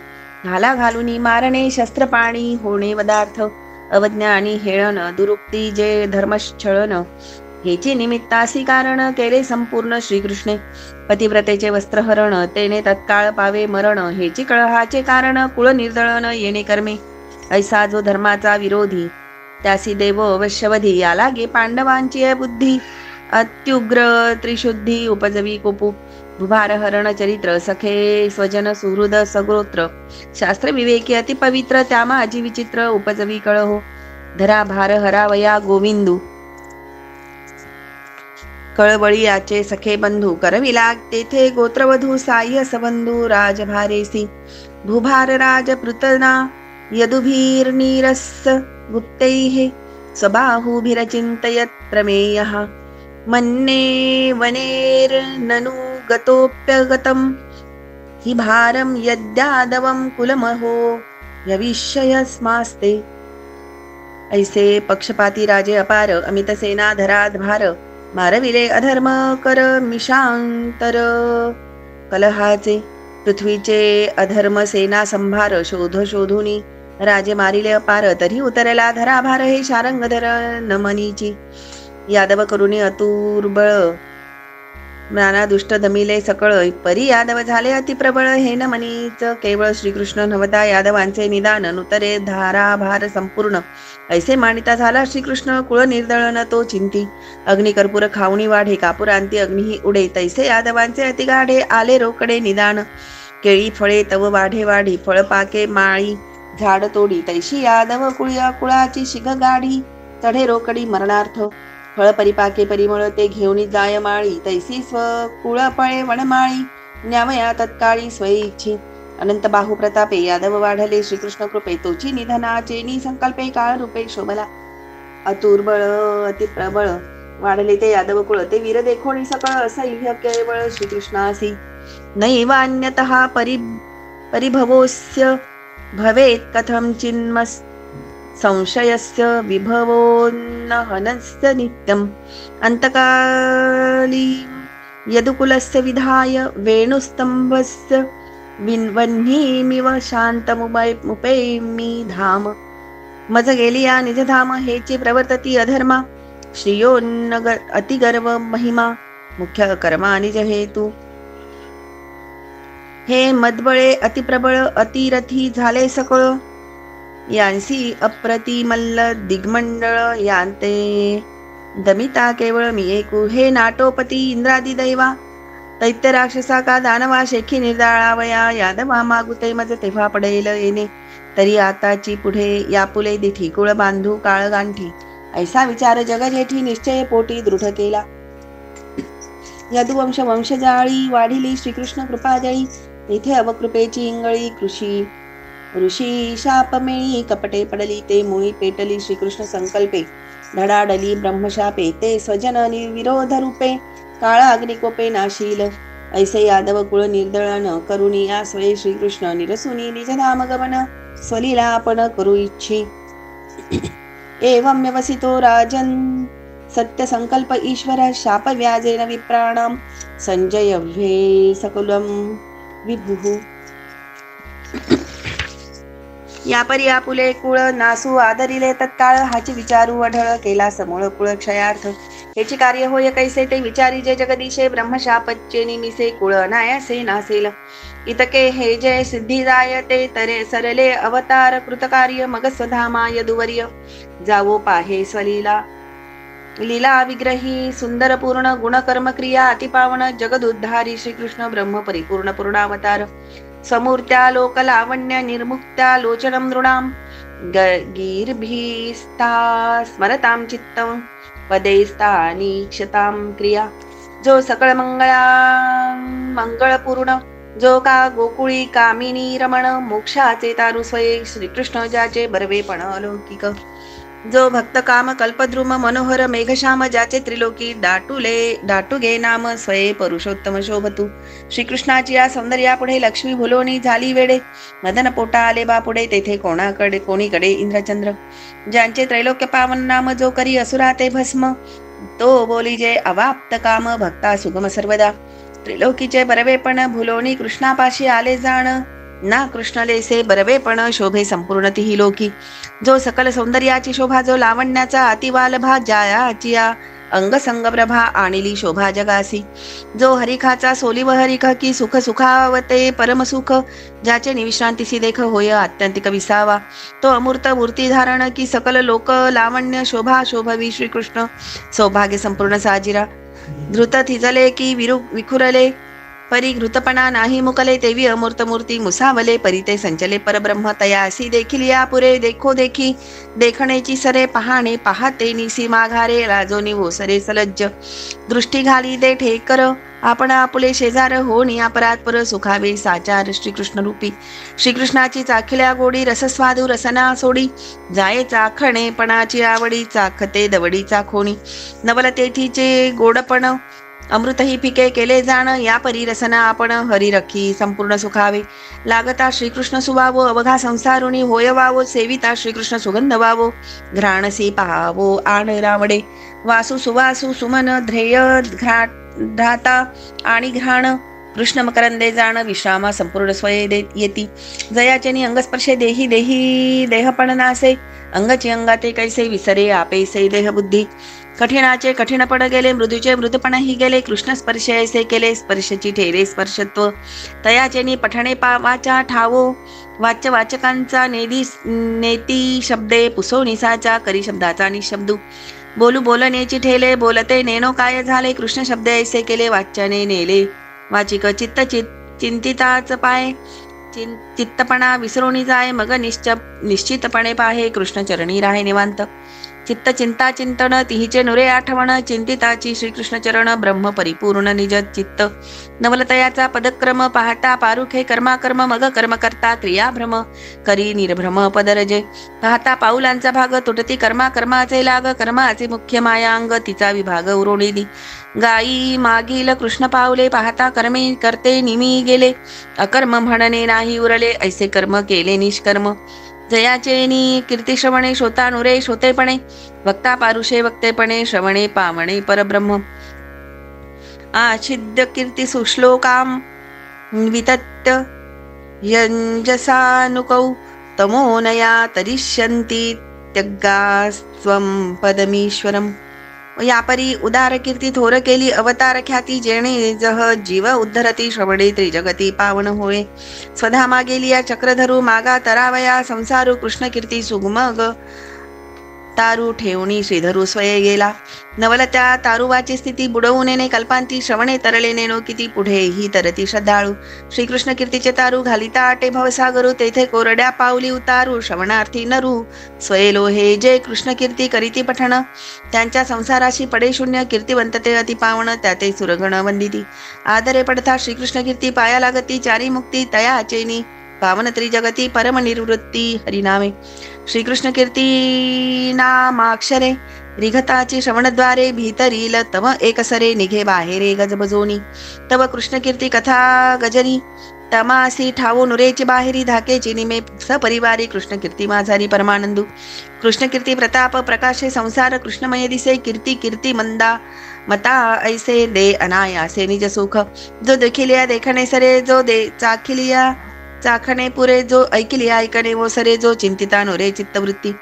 घाला घालुनी मारणे शस्त्रपाणी होणे वदार्थ अवज्ञानी हेळन दुरुक्ती जे धर्मच्छळन हेची निमित्तासी कारण केले संपूर्ण श्रीकृष्णे पतिव्रतेचे वस्त्रहरण तेने तत्काळ पावे मरण हेची कळहाचे कारण कुळ निर्दळन येणे कर्मे ऐसा जो धर्माचा विरोधी त्यासी देव अवश्यवधी याला गे पांडवांची बुद्धी अत्युग्र त्रिशुद्धी उपजवी कोपू भुभारहरण चरित्र सखे स्वजन सुहृद सगोत्र शास्त्र विवेकी अति पवित्र त्यामाजी विचित्र उपजवी कळहो धरा भार हरावया गोविंदू कळवळी याचे सखे बंधू करविला तेथे गोत्रवधू साह्य सबंधू राजभारेसी भूभार राज पृतना यदुभीर्निरस गुप्तैः स्वबाहुभिरचिन्तयत् प्रमेयः मन्ये वनेर्ननु गतोऽप्यगतं हि भारं यद्यादवं कुलमहो यविष्यस्मास्ते ऐसे पक्षपाती राजे अपार अमित सेना धरात भार मारविले अधर्म कर मिशांतर कलहाचे पृथ्वीचे अधर्म सेना संभार शोध शोधुनी राजे मारिले अपार तरी उतरला धराभार हे शारंगधर नमनीची यादव करुणी अतुर्बळ नाना दुष्ट दमिले सकळ परी यादव झाले अतिप्रबळ हे नमनीच केवळ श्रीकृष्ण नवता यादवांचे निदान नुतरे धाराभार संपूर्ण ऐसे मानिता झाला श्रीकृष्ण कुळ निर्दळन तो चिंती अग्निकर्पूर खावणी वाढे कापुरांती अग्निही उडे तैसे यादवांचे अतिगाढे आले रोकडे निदान केळी फळे तव वाढे वाढी फळपाके माळी झाड तोडी तैशी यादव कुळाची शिग गाढी चढे रोकडी मरणार्थ फळ परिपाके परिमळ ते घेऊनी जाय माळी तैसी स्व कुळ फळे वनमाळी न्यावया तत्काळी स्वइच्छी अनंत बाहू प्रतापे यादव वाढले श्रीकृष्ण कृपे तोची निधनाचे संकल्पे काळ रूपे शोभला अतुर्बळ अति प्रबळ वाढले ते यादव कुळ ते वीर देखोणी सकळ असह्य केवळ श्रीकृष्णासी नैवान्यतः परिभवोस्य भवेत् कथं चिन्मस् संशयस्य विभवोन्नहनस्य नित्यम् अंतकाली यदुकुलस्य विधाय वेणुस्तंभस्य वह्नीमिव शान्तमुपैमि धाम मज गेलिया निजधाम हेची प्रवर्तती अधर्मा श्रियोन्नग अतिगर्व महिमा मुख्य कर्मा निज हेतू हे मदबळे अतिप्रबळ अतिरथी झाले सकळ यांसी अप्रतिमल्ल दिग्मंडळ यांते दमिता केवळ मी एकू हे नाटोपती इंद्रादी दैवा दैत्य राक्षसा का दानवा शेखी निर्दाळावया यादवा मागुते मज तेव्हा पडेल येणे तरी आताची पुढे यापुले दिठी कुळ बांधू काळ गांठी ऐसा विचार जगजेठी निश्चय पोटी दृढ केला यदुवंश वंशजाळी वाढिली श्रीकृष्ण कृपाजळी तेथे अवकृपेची इंगळी ऋषी शापमेळी कपटे पडली ते मुळी पेटली श्रीकृष्ण संकल्पे धडाडली ब्रह्मशापे ते स्वजन विरोध रूपे काळा अग्निकोपे नाशील ऐसे यादव कुळ निर्दळन करुणी या स्वये श्रीकृष्ण निरसुनी निजधाम गमन स्वलीला आपण करू इच्छी एवं व्यवसितो राजन सत्य संकल्प ईश्वर शाप व्याजेन विप्राणाम संजय व्हे सकुलम विभुः यापरी आपुले कुळ नासू आदरिले तत्काळ हाची विचारू अढळ केला समूळ कुळ क्षयार्थ हेची कार्य होय कैसे ते विचारी जे जगदीशे ब्रह्मशापच्चे निमिसे कुळ अनायासे नासेल इतके हे जय सिद्धी जायते तरे सरले अवतार कृतकार्य मग स्वधामा यदुवर्य जावो पाहे स्वलीला लीला विग्रही सुंदर पूर्ण गुणकर्म क्रिया अतिपावन जगदुद्धारी श्रीकृष्ण ब्रह्म परिपूर्ण पूर्णावतार समूर्त्या लोकलावण्य निर्मुक्त्या लोचनम नृणाम गीर्भिस्ता स्मरताम चित्तम पदेस्तानीक्षताम क्रिया जो सकळ मंगळपूर्ण जो का गोकुळी कामिनी रमण मोक्षाचे तारू स्वये श्रीकृष्ण ज्याचे बरवेपण अलौकिक जो भक्त काम कल्पद्रुम मनोहर मेघश्याम ज्याचे त्रिलोकी दाटुगे नाम स्वये पुरुषोत्तम शोभतू श्रीकृष्णाची या सौंदर्यापुढे लक्ष्मी भुलोनी झाली वेडे मदन पोटा आले बा पुढे तेथे कोणीकडे इंद्रचंद्र ज्यांचे त्रैलोक्य पावन नाम जो करी असुरा ते भस्म तो बोली जे अवाप्त काम भक्ता सुगम सर्वदा त्रिलोकीचे बरवेपण भुलोनी कृष्णापाशी आले जाण ना कृष्णलेसे बरवेपण शोभे संपूर्ण तिही लोकी जो सकल सौंदर्याची शोभा जो लावण्याचा अतिवालभा ज्याची अंगसंग प्रभा आणिली शोभा जगासी जो हरिखाचा सोलिव हरिख की सुख सुखावते परमसुख ज्याचे निविश्रांतीसी देख होय अत्यंतिक विसावा तो अमूर्त मूर्ती धारण की सकल लोक लावण्य शोभा शोभवी श्रीकृष्ण सौभाग्य संपूर्ण साजिरा धृत थिजले की विखुरले परी घृतपणा नाही मुकले तेवी अमूर्त मूर्ती मुसावले परी ते संचले परब्रह्म तयासी देखील या पुरे देखो देखी देखणेची सरे पहाणे पाहते निसी माघारे लाजोनी भोसरे सलज्ज दृष्टी घाली दे ठेकर आपण आपुले शेजार होणी अपराध पर सुखावे साचार श्रीकृष्ण रूपी श्रीकृष्णाची चाखल्या गोडी रसस्वादू रसना सोडी जाये चाखणेपणाची आवडी चाखते दवडी चाखोणी नवलतेथीचे गोडपण अमृतही पिके केले जाण या परी रसना आपण हरी रखी संपूर्ण सुखावे लागता श्रीकृष्ण सुवावो अवघा संसारुणी होयवावो सेविता श्रीकृष्ण सुगंध वावो घ्राणसी पाहावो आण रावडे वासु सुवासु सुमन ध्येय घ्राता आणि घ्राण कृष्ण मकरंदे जाण विश्रामा संपूर्ण स्वये येती जयाचेनी अंगस्पर्शे देही देही देहपण नासे अंगची अंगाते कैसे विसरे आपेसे देह बुद्धी कठीणाचे कठीणपण गेले मृदूचे मृदपणही गेले कृष्ण स्पर्श ऐसे केले स्पर्शची ठेरे स्पर्शत्व तयाचेनी पठणे वाचा ठावो वाच्य वाचकांचा नेती शब्दे पुसो निसाचा करी शब्दाचा निशब्दू बोलू बोलण्याची ठेले बोलते नेनो काय झाले कृष्ण शब्द ऐसे केले वाच्याने नेले वाचिक चिंतिताच पाय चित्तपणा विसरोणी जाय मग निश्चितपणे पाहे कृष्ण चरणी राहे निवांत चित्त चिंता चिंतन तिहीचे नुरे आठवण चिंतिताची श्रीकृष्ण चरण ब्रह्म परिपूर्ण निज चित्त नवलतयाचा पदक्रम पाहता पारुखे कर्माकर्म मग कर्म करता क्रियाभ्रम करी निर्भ्रम पदरजे पाहता पाऊलांचा भाग तुटती कर्माचे लाग कर्माचे मुख्य मायांग तिचा विभाग उरोळीली गायी मागील कृष्ण पावले पाहता कर्मे करते निमी गेले अकर्म म्हणणे नाही उरले ऐसे कर्म केले निष्कर्म जयाचे नी कीर्ती श्रवणे श्रोता नुरे श्रोतेपणे वक्ता पारुषे वक्तेपणे श्रवणे पावणे परब्रह्म आच्छिद्य कीर्ती सुश्लोकाम वितत्य यंजसानुकौ तमोनया तरिष्यन्ति त्यग्गास्त्वं पदमीश्वरम यापरी उदार कीर्ती थोर केली अवतार ख्याती जेणे जह जीव उद्धरती श्रवणे त्रिजगती पावन होय स्वधामा गेली या चक्रधरू मागा तरावया संसारू कृष्ण कीर्ती सुगमग तारू ठेवणी श्रीधरू स्वये गेला नवल त्या तारुवाची स्थिती बुडवून येणे कल्पांती श्रवणे तरले नेणो किती पुढे ही तरती श्रद्धाळू श्रीकृष्ण कीर्तीचे तारू घालिता आटे भवसागरू तेथे कोरड्या पावली उतारू श्रवणार्थी नरू स्वयेलो हे जे कृष्ण कीर्ती करीती पठण त्यांच्या संसाराशी पडे शून्य कीर्तिवंतते अति पावन त्याते सुरगण वंदिती आदरे पडता श्रीकृष्ण कीर्ती पाया लागती चारी मुक्ती तया चेनी पावन त्रिजगती परम निवृत्ती हरिनामे श्रीकृष्ण कीर्ती नामाक्षरे रिघताची श्रवणद्वारे भीतरील तव एकसरे निघे बाहेरे गजबजोनी तव कृष्ण कीर्ती कथा गजरी तमासी ठावो नुरेची बाहेरी धाकेची निमे सपरिवारी कृष्ण कीर्ती माझारी परमानंदू कृष्ण कीर्ती प्रताप प्रकाशे संसार कृष्णमय दिसे कीर्ती कीर्ती मंदा मता ऐसे दे अनायासे निज सुख जो देखिलिया देखणे सरे जो दे चाखिलिया चाखणे पुरे जो ऐकिली ऐकणे वो सरे जो चिंतिता नोरे चित्तवृत्ती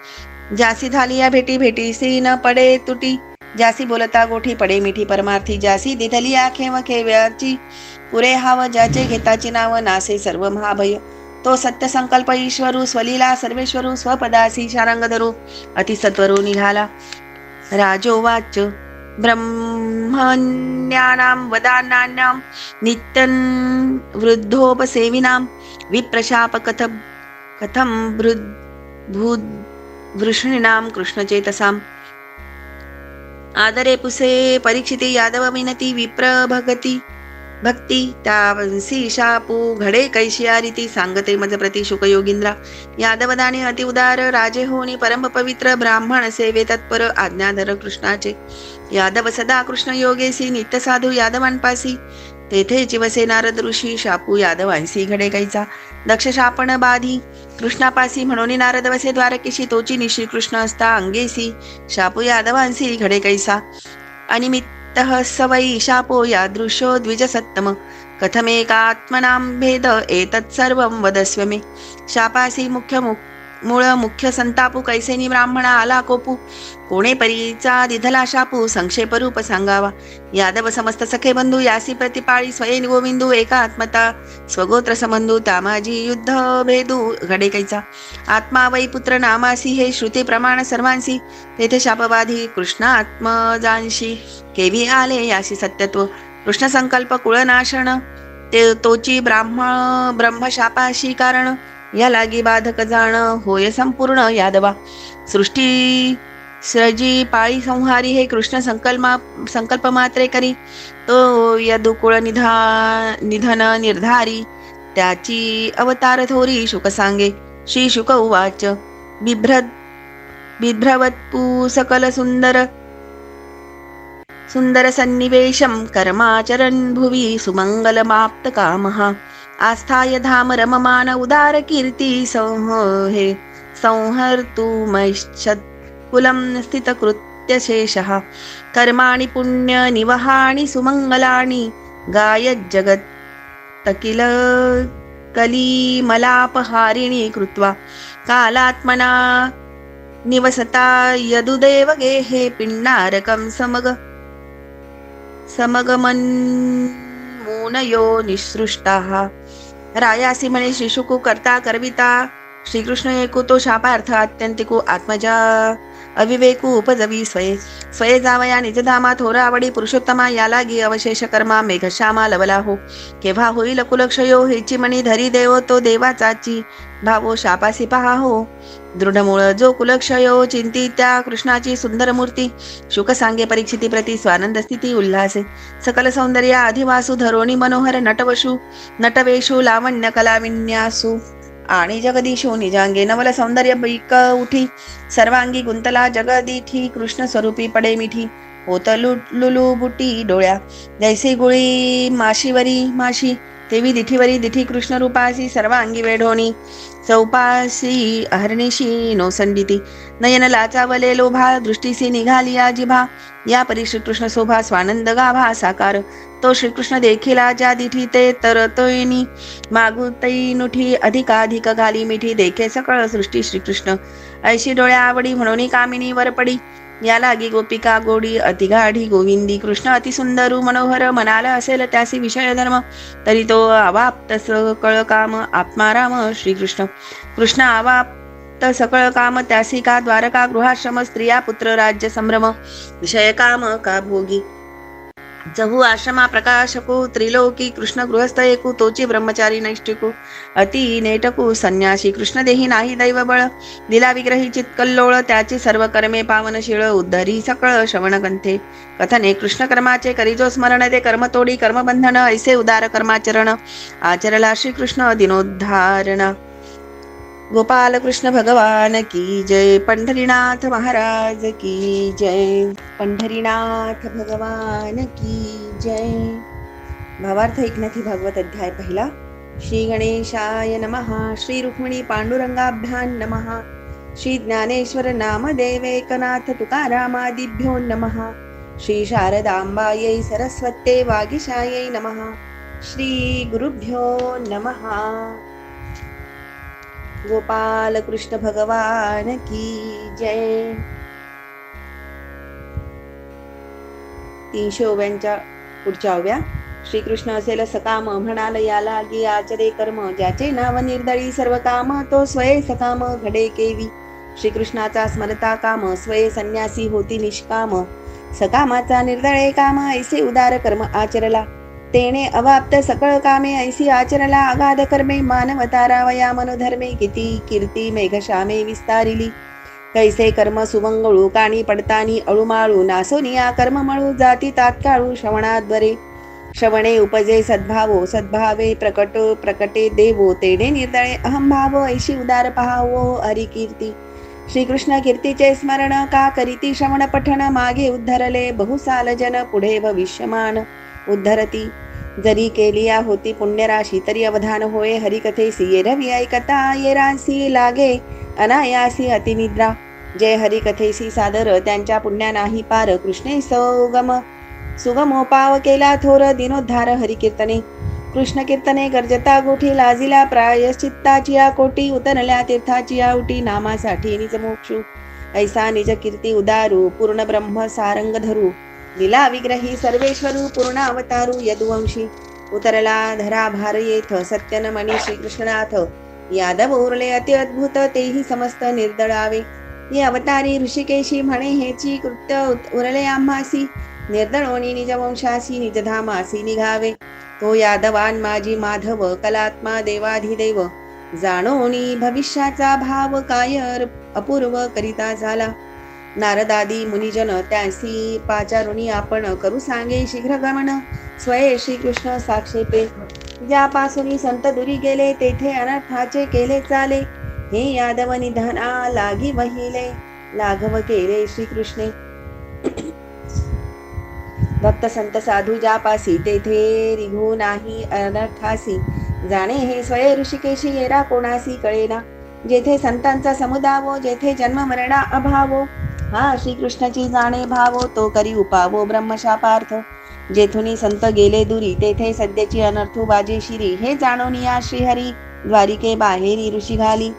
जासी झाली या भेटी भेटीसी न पडे तुटी जासी बोलता गोठी पडे मिठी परमार्थी जासी दिधली आखेव खेव्याची पुरे हाव ज्याचे घेताची नाव नासे सर्व महाभय तो सत्य संकल्प ईश्वरू स्वलीला सर्वेश्वरू स्वपदासी शारंगधरू अतिसत्वरू निघाला राजोवाच ब्रह्मण्यानां वदानानां नित्यं वृद्धोपसेविनां विप्रशाप कथम वृषणीनां कृष्णचेतसाम् आदरे पुसे परीक्षिती यादव विनती विप्र भक्ती त्यावंसी शापू घडे कैशिया रीती सांगते मज प्रति शुक योगींद्रा यादवदाने अति उदार राजे होनी परम पवित्र ब्राह्मण सेवे तत्पर आज्ञाधर कृष्णाचे यादव सदा कृष्ण योगेसी नित्य साधू यादवांपासी तेथे चिवसे नारद ऋषी शापू यादवांसी घडे कैचा दक्ष शापण बाधी कृष्णापासी म्हणून नारद वसे द्वारकेशी तोची निश्री कृष्ण असता अंगेसी शापू यादवांसी घडे कैसा अनिमित्त सवई शापो यादृशो द्विजसत्तम कथमेकात्मनां भेद एतत्सर्वं वदस्व मे शापासी मूळ मुख्य संतापू कैसेनी ब्राह्मणा आला कोपू कोणे परीचा दिधला शापू संक्षेप रूप सांगावा यादव समस्त सखे बंधू यासी प्रतिपाळी स्वयं गोविंदू एका आत्मता स्वगोत्र संबंधू तामाजी युद्ध भेदू घडे कैचा आत्मा वै पुत्र नामासी हे श्रुती प्रमाण सर्वांसी तेथे शापबाधी कृष्ण आत्मजांशी केवी आले यासी सत्यत्व कृष्ण संकल्प कुळनाशण ते तोची ब्रह्मशापाशी कारण या लागी बाधक जाण होय संपूर्ण यादवा सृष्टी सजी पाळी संहारी हे कृष्ण संकल्प मात्रे करी तो यदुकुळ निधन निर्धारी त्याची अवतार थोरी शुक सांगे श्री शुक उवाच बिभ्रवत्पू सकल सुंदर सन्निवेशम कर्माचरन् भुवि सुमंगलमाप्त कामः आस्थाय धाम रममान उदार कीर्ती संहर्तुमैच्छत् कुलं स्थितकृत्य शेषः कर्माणि पुण्य निवहानि सुमंगलानि गायत् जगत् किल कलिमलापहारिणी कृत्वा कालात्मना निवसता यदुदेव गेहे पिण्डारकं समगमन्मूनयो निसृष्टाः रायासी म्हणे श्रीशुकू करता करविता श्रीकृष्ण एकू तो शापार्थ आत्यंतिकू आत्मजा अविवेकू उपजवी स्वये जावया निजधामा थोर आवडी पुरुषोत्तमा यालागी अवशेष कर्मा मेघश्यामा लवला हो केव्हा होईल कुलक्षयो हेची मणी धरी देवो तो देवाचाची भावो शापासी पहा हो दृढमूळ जो कुलक्षयो चिंती त्या कृष्णाची सुंदर मूर्ती शुक सांगे परीक्षिती प्रती स्वानंद स्थिती उल्हासे सकल सौंदर्य अधिवासू धरोणी मनोहर नटवशू नटवेशू लावण्य कलाविन्यासू आणि जगदीशो निजांगे नवल सौंदर्य बैक उठी सर्वांगी गुंतला जगदीठी कृष्ण स्वरूपी पडे मिठी होत लुलू बुटी डोळ्या जैसे गुळी माशीवरी माशी तेवी दिठीवरी दिठी कृष्ण रूपासी सर्वांगी वेढोणी चौपासी अहर्निशी नोसंडिती नयन लाचावले लोभा दृष्टीसी निघाली या जिभा या परी श्रीकृष्ण शोभा स्वानंद गाभा साकार तो श्रीकृष्ण देखिला ज्या दिठी ते तर तोयनी मागुतई नुठी अधिकाधिक घाली मिठी देखे सकळ सृष्टी श्रीकृष्ण ऐशी डोळ्या आवडी म्हणून कामिनी वरपडी या लागी गोपिका गोडी अतिगाढी गोविंदी कृष्ण अतिसुंदरू मनोहर मनाला असेल त्यासी विषय धर्म तरी तो अवाप्त सकळ काम आत्माराम श्रीकृष्ण कृष्ण अवाप्त सकळ काम त्यासी का द्वारका गृहाश्रम स्त्रिया पुत्र राज्य संभ्रम विषय काम का भोगी जहू आश्रमा प्रकाशको त्रिलोकी कृष्ण गृहस्थ एकू तोची ब्रह्मचारी नैष्टिकू अति नेटकू संन्यासी कृष्ण देही नाही दैवबळ दिला विग्रही चित्कल्लोळ त्याची सर्व कर्मे पावनशीळ उद्धरी सकळ श्रवणग्रंथे कथने कृष्ण कर्माचे करिजो स्मरण ते कर्मतोडी कर्मबंधन ऐसे उदार कर्माचरण आचरला श्रीकृष्ण दिनोद्धारण गोपाल कृष्ण भगवान की जय पंढरीनाथ महाराज की जय पंढरीनाथ भगवान की जय भावार्थ एकनाथी भागवत अध्याय पहिला श्री गणेशाय नमः श्री रुक्मिणी पांडुरंगाभ्यां नमः श्री ज्ञानेश्वर नामदेव एकनाथ तुकारामादिभ्यो नमः श्री शारदांबायै सरस्वत्यै वागीशायै नमः श्री गुरुभ्यो नमः गोपाल कृष्ण भगवान की जय 300 ओव्यांच्या पुढच्या ओव्या श्रीकृष्ण असेल सकाम म्हणाल या लागी आचरे कर्म ज्याचे नाव निर्दळी सर्व काम तो स्वये सकाम घडे केवी श्रीकृष्णाचा स्मरता काम स्वये संन्यासी होती निष्काम सकामाचा निर्दळे काम ऐसे उदार कर्म आचरला तेने अवाप्त सकळ कामे ऐसी आचरला अगाध कर्मे मानवतारावया मनोधर्मे किती कीर्ती मेघश्यामे विस्तारिली कैसे कर्म सुमंगळू काणी पडतानी अळुमाळू नासोनिया कर्म मळू जाती तात्काळू श्रवणाद्वरे श्रवणे उपजे सद्भावो सद्भावे प्रकटे देवो तेने निर्दळे अहंभाव ऐशी उदार पहावो हरिकीर्ती श्रीकृष्ण कीर्तीचे स्मरण का करीती श्रवण पठण मागे उद्धरले बहुसाल जन पुढे भविष्यमान उद्धरती जरी केलिया होती पुण्यराशी तरी अवधान होय हरिकथेसी ये रवी ऐकता ये रासी लागे अनायासी अतिनिद्रा जय हरिकथेसी सादर त्यांच्या पुण्या नाही पार कृष्णे सुगमोपाव केला थोर दिनोद्धार हरिकीर्तने कृष्ण कीर्तने गर्जता गोठी लाजिला प्रायश्चित्ताची या कोटी उतरल्या तीर्थाची या उटी नामासाठी निज मोक्षू ऐसा निज कीर्ती उदारू पूर्ण ब्रह्म सारंग धरू दिला विग्रही सर्वेश्वरू पूर्ण अवतारू यदुवंशी उतरला धरा भार येथ सत्यन मणी श्रीकृष्णनाथ यादव उरले अति अद्भुत तेही समस्त निर्दळावे ये अवतारी ऋषिकेशी म्हणे हेची कृत्य उरले आम्हासी निर्दळोनी निज वंशासी निजधामासी निघावे तो यादवान माझी माधव कलात्मा देवाधिदेव जाणोनी भविष्याचा भाव काय अपूर्व करिता झाला नारदादी मुनिजन त्यांसी पाचारुणी आपण करू सांगे शीघ्र गमन स्वये श्रीकृष्ण साक्षेपे ज्यापासून संत दुरी गेले तेथे अनर्थाचे केले चाले हे यादव निधना लागी वहिले लाघव केले श्रीकृष्णे भक्त संत साधू ज्यापासी तेथे रिघू नाही अनर्थासी जाणे हे स्वये ऋषिकेशी येरा कोणासी कळेना जेथे संतांचा समुदावो जेथे जन्म मरणा अभावो हा श्रीकृष्णाची जाणे भावो तो करी उपावो ब्रह्मशापार्थ जेथुनी संत गेले दुरी तेथे सध्याची अनर्थो बाजे शिरी हे जाणून या श्रीहरी द्वारिके बाहेरी ऋषी घाली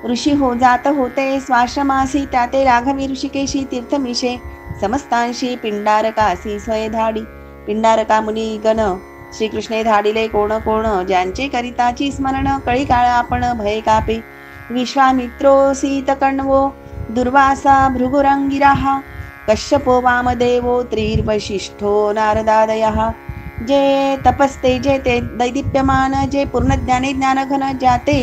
ऋषी हो जात होते स्वाश्रमासी त्याते राघवी ऋषिकेशी तीर्थमिषे समस्तांशी पिंडारकासी स्वये धाडी पिंडारका मुनी गण श्रीकृष्णे धाडिले कोण कोण ज्यांचे करिताची स्मरण कळी काळ आपण भय कापे विश्वामित्रो सीतकण्वो दुर्वासा भृगुरंगिराः कश्यपो वामदेवो त्रिर्वशिष्ठो नारदादयः जे तपस्ते जे ते दैदिप्यमान जे पूर्णज्ञाने ज्ञानघन ज्याते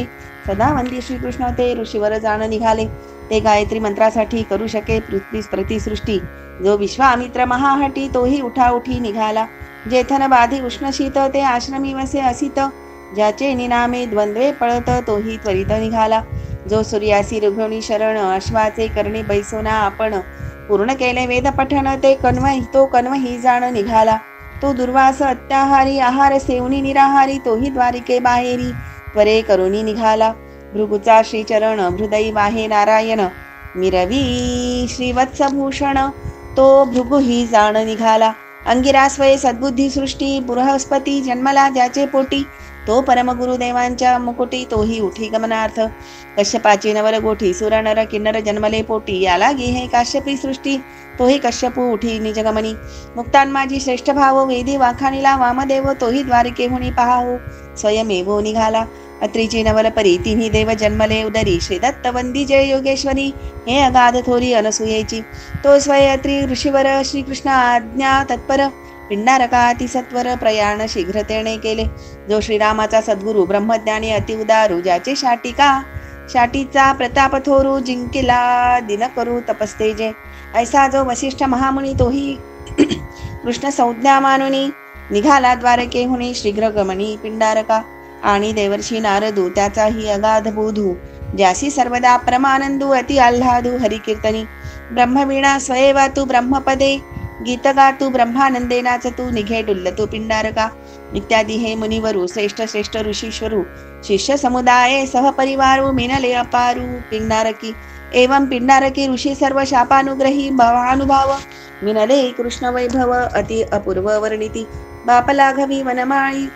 सदा वंदी श्रीकृष्ण ते ऋषीवर जाण निघाले. ते गायत्री मंत्रासाठी करू शके पृथ्वी प्रतिसृष्टी. जो विश्वामित्र महाहटी तोही उठाउठी निघाला. जेथन बाधी उष्ण शीत ते आश्रमी वसे असित. ज्याचे निनामे द्वंद्वे पळत तोही त्वरित निघाला. जो सूर्यासी ऋभुणी शरण अश्वाचे करणे बैसोना आपण. पूर्ण केले वेद पठण ते कण्वही जाण निघाला. तो दुर्वास अत्याहारी आहार सेवनी निराहारी तोही द्वारिके बाहेरी त्वरे करुणी निघाला. भृगुचा श्रीचरण हृदयी वाहे नारायण. मिरवी श्रीवत्सभूषण तो भृगुही जाण निघाला. अंगिरास्वये सद्बुद्धी सृष्टी बृहस्पती जन्मला ज्याचे पोटी. तो परमगुरुदेवांच्या मुकुटी तोही उठी गमनार्थ. कश्यपाची नवर गोठी सुरनर किन्नर जन्मले पोटी. याला गे काश्यपी सृष्टी तोही कश्यपू उठी निजगमनी. मुक्तान माझी श्रेष्ठ भाव वेदी वाखाणीला वामदेव तोही द्वारिके हुनी पहाहो स्वयमेवो निघाला. अत्रीची नवल परी तिन्ही देव जन्मले उदरी. श्रीदत्त वंदी जय योगेश्वरी हे अगाध थोरी अनसुयेची. तो स्वय अत्री ऋषीवर श्रीकृष्ण आज्ञा तत्पर. पिंडारकाती सत्वर प्रयाण शीघ्रतेने केले. जो श्रीरामाचा सद्गुरु ब्रह्मज्ञानी अति उदारू. ज्याचे शाटीचा प्रताप थोरू. जिंकिला दिन करू तपस्तेजे. ऐसा जो वसिष्ठ महामुनी तोही कृष्ण संज्ञा मानुनी. निघाला द्वारकेहुनी शीघ्र गमनी पिंडारका. आणि देवर्षी नारदू त्याचाही अगाध बोधू. ज्यासी सर्वदा परमानंदू अति आल्हादू हरिकीर्तनी. ब्रह्मवीणा स्वयेवा तू ब्रह्मपदे. गीत गा तू ब्रह्मानंदे नाच तू निघे डुल्ल तू पिंडारका. इत्यादी हे मुनिवरू श्रेष्ठ ऋषीश्वरू. शिष्य समुदाये सहपरिवारू मिनले अपारू पिंडारकी. एवं पिंडारकी ऋषी सर्व शापानुग्रही भवानुभाव. मिनले कृष्ण वैभव अति अपूर्व वर्णिती. बापलाघवी वनमाळी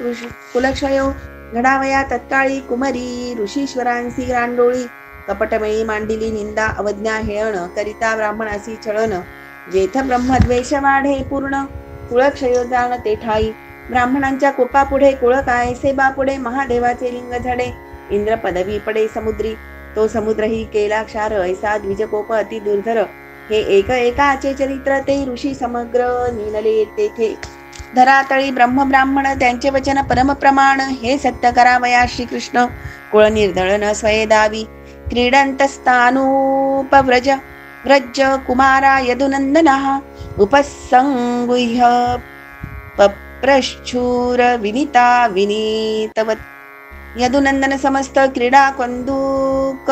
कुलक्षयो घडावया तत्काळी. कुमरी ऋषीश्वरांसी रांडोळी. कपटमेळी मांडिली निंदा अवज्ञा हेळण. करिता ब्राह्मणासी छळण. जेथ ब्रह्मद्वेष वाढे पूर्ण. कुळक्षयो जाण ते ठाई. ब्राह्मणांच्या कोपापुढे कुळ काय सेबा पुढे. महादेवाचे लिंग झडे इंद्र पदवी पडे समुद्री. तो समुद्रही केला क्षार ऐसा द्विजकोप अति दुर्धर. हे एकाचे चरित्र ते ऋषी समग्र निनले तेथे. धरातळी ब्रह्मब्राह्मण त्यांचे वचन परमप्रमाण. हे सत्य करावया श्रीकृष्ण कुळ निर्दळन स्वयेदावी. क्रीडंतस्तानुपव्रज व्रज कुमारा यदुनंदनः. उपसंगुह्य पप्रश्चूर विनीता विनीतवत. यदुनंदन समस्त क्रीडा कंदुक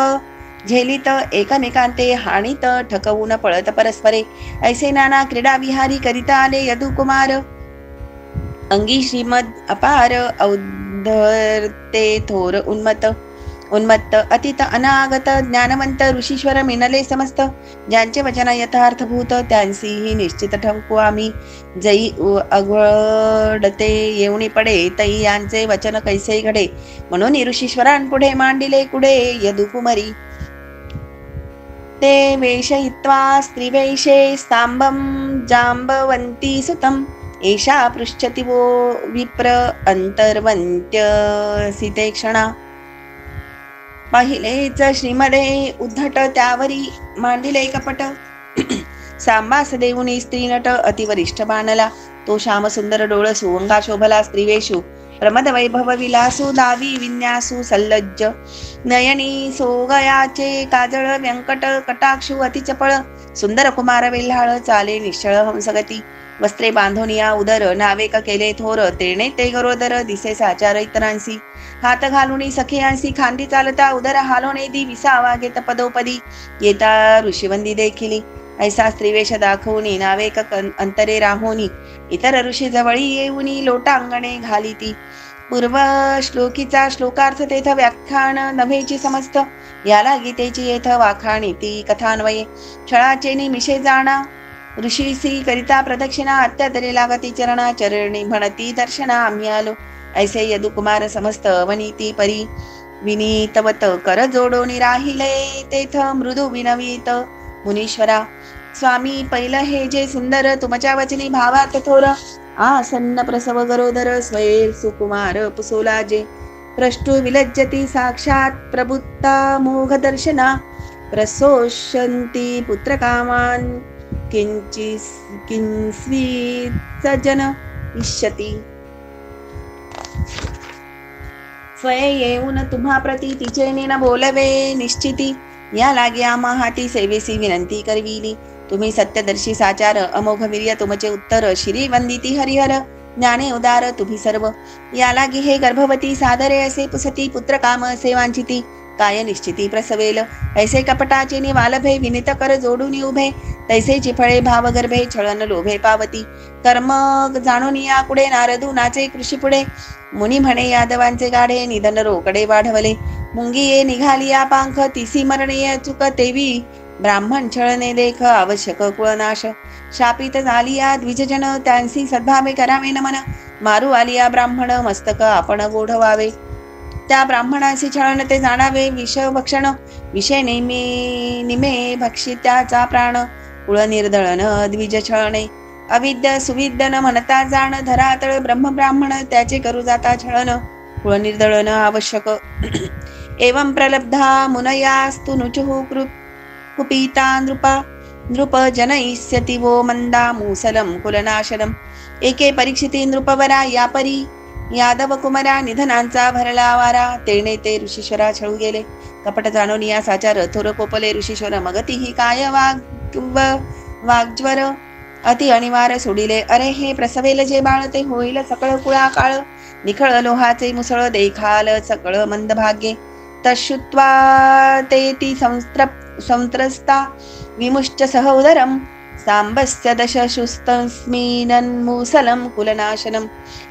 झेलित. एकमेकांते हाणित ठकवून पळत परस्परे. ऐसे नाना क्रीडा विहारी करिता आले यदुकुमार. अंगी श्रीमद अपार औद्धरते थोर उन्मत्त अतीत अनागत ज्ञानवंत ऋषीश्वर मिनले समस्त. ज्यांचे वचन यथार्थभूत त्यांसीही निश्चित ठवको आम्ही. जई अघडते येऊनी पडे तई यांचे वचन कैसे घडे. म्हणून ऋषीश्वरांपुढे मांडिले कुडे यदुकुमरी. ते वेशयित्वा स्त्रीवेशे सांबं जांबवंती सुतम. एषा पृच्छति वो विप्र अंतर्वंत्य सीते क्षणा. पहिलेच श्रीमदे उद्धट त्यावरी मांडिले कपट. सांबास देऊनी स्त्री नट अतिवरिष्ठ बाणला. तो श्याम सुंदर डोळ सुवंगा शोभला स्त्रीवेशू. प्रमद वैभव विलासू दावी विन्यासू सल्लज्ज. नयनी सोगयाचे काजळ व्यंकट कटाक्षू अतिचपळ. सुंदर कुमार वेल्हाळ चाले निश्चळ हंसगती. वस्त्रे बांधोनिया उदर नावेक केले थोर. तेणे ते गरोदर दिसे साचार इतरांसी. हात घालुनी सखियांसी खांदी चालता उदर हालोने दी. विसावा घेत पदोपदी येता ऋषीवंदी देखिली. ऐसा स्त्रीवेश दाखवूनी नावेक अंतरे राहोनी. इतर ऋषी जवळी येऊनी लोटांगणे घालिती. पूर्व श्लोकीचा श्लोकार्थ तेथ व्याख्यान नव्हेची समस्त. याला गीतेची येथ वाखाणी ती कथान्वये. छळाचे निमिषे जाणा ऋषीसी करिता प्रदक्षिणा. अत्यादरे लागती चरणा चरणी म्हणती दर्शना आम्ही आलो. ऐसे यदुकुमार समस्त वनिती परी विनीतवत कर जोडोनी राहिले. तेथ मृदू विनवीत मुनीश्वरा. स्वामी पहिलं हे जे सुंदर तुमच्या वचनी भावार्थ थोर. आसन्न प्रसव गरोदर स्वये सुकुमार पुसोला जे. प्रष्टू विलज्जती साक्षात प्रभुत्ता मोघ दर्शना. प्रसोषंती पुत्रकामान किंस्वी सज्जन इष्यती. स्वये येऊन तुम्हा प्रती तिचे न बोलवे निश्चिती, या लागे आम्हा हाती सेवेसी विनंती करविली. तुम्ही सत्यदर्शी साचार अमोघ वीर्य तुमचे उत्तर, श्री वंदिती हरिहर ज्ञाने उदार तुम्ही सर्व. या लागे हे गर्भवती सादरे असे पुसती, पुत्र काम असे वांछिती, काय निश्चिती प्रसवेल. ऐसे कपटाचे निवालभे विनित कर जोडून उभे, तैसेची फळे भावगर्भे छळन लोभे पावती. कर्म जाणून या कुडे नारदू नाचे कृषी पुढे, मुनी म्हणे यादवांचे गाढे निधन रोकडे वाढवले. मुंगी ये निघाली या पांख तिसी मरणे चुक तेवी, ब्राह्मण छळणे देख आवश्यक कुळनाश. शापित झाली या द्विजजन त्यांसी सद्भावे करावे नमन, मारू आली या ब्राह्मण मस्तक आपण गोढवावे. त्या ब्राह्मणाशी छळण ते जाणावे विषभक्षण, विषय नेमी निमे भक्षित्याचा प्राण. कुळ निर्दळन द्विज छळणे, अविद्य सुविद्य न म्हणता जाण. धरातळ ब्रह्म ब्राह्मण त्याचे करू जाता छळन, कुळ निर्दळन आवश्यक. एवं प्रलब्धा मुनयास्तु नुचुः कुपिता नृपा, नृप जनयिष्यति वो मंदा मूसलम कुलनाशनम. एके परीक्षिती नृपवरा या परी, यादव कुमारा निधनांचा भरला वारा. तेने ते ऋषीश्वरा छळू गेले, कपट जाणून या साचार थोर कोपले ऋषीश्वर. मगती ही काय वाग्ज्वर अति अनिवार्य सोडिले. अरे हे प्रसवेल जे बाळ ते होईल सकळ कुळा काळ. निखळ लोहाचे मुसळ देखाल सकळ मंद भाग्ये, तश्रुत्वा ते ती संत्रस्ता विमुष्ट सह उदरम. सांबस्य दशशुस्तस्मिन्मुसलम कुलनाशनम.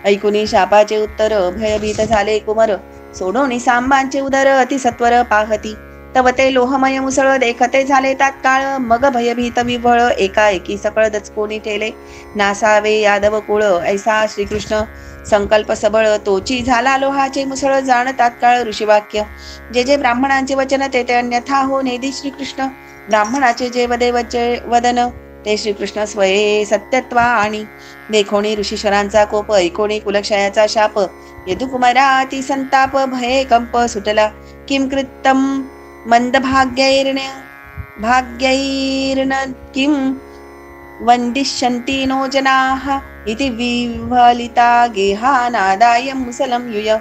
ऐकुनी शापाचे उत्तर भयभीत झाले कुमर, सोडोनी सांबांचे उदर अतिसत्वर पाहती. तव ते लोहमय मुसळ देखते झाले तात्काळ. मग भयभीत विभळ एकाएकी सकळ दचकोनी ठेले. नासावे यादव कुळ ऐसा श्रीकृष्ण संकल्प सबळ. तोची झाला लोहाचे मुसळ जाण तात्काळ ऋषिवाक्य. जे जे ब्राह्मणांचे वचन ते ते अन्यथा हो नेदी श्रीकृष्ण. ब्राह्मणाचे जे वदन ते श्रीकृष्ण स्वये सत्यत्वा आणि. देखोणी ऋषीश्वरांचा कोप ऐकोणी कुलक्षयाचा शाप. यदुकुमारा अति संताप भये कंप सुटला. किम कृत्तम मंद भाग्यैर्न किम वंदिष्यन्ति नो जनाः, इति विह्वलिता गेहा नादाय मुसलम युयुः.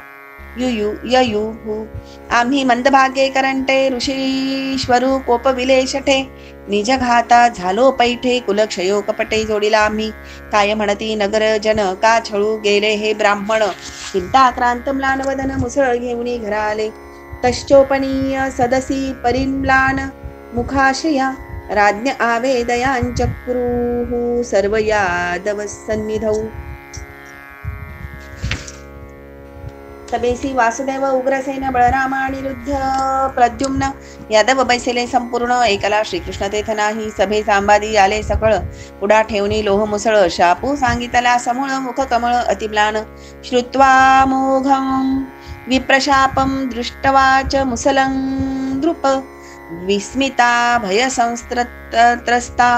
आम्ही मंदभाग्ये करंटे ऋषीश्वरू कोपविले शठे. निजघाता झालो पैठे कुलक्षयो कपटे जोडिला आम्ही. काय म्हणती नगर जन का छळू गेले हे ब्राह्मण. चिंताक्रांत म्लानवदन मुसळ घेऊनी घरा आले. तश्चोपनीय सदसी परिम्लान मुखाशया. राज्ञ आवेदयांचक्रुः सर्व यादव सन्निधौ. सभेसी वासुदेव उग्रसेन बळराम अनिरुद्ध प्रद्युम्न यादव बैसले संपूर्ण. एकला श्रीकृष्ण तेथ नाही. सभे सांबादी आले सकळ. पुढा ठेवणी लोह मुसळ. शापू सांगितला समूळ मुख कमळ अतिम्लान. श्रुत्वा मोघम विप्रशापम दृष्टवाच मुसलं नृप. विस्मिता भयसंस्त्रस्ता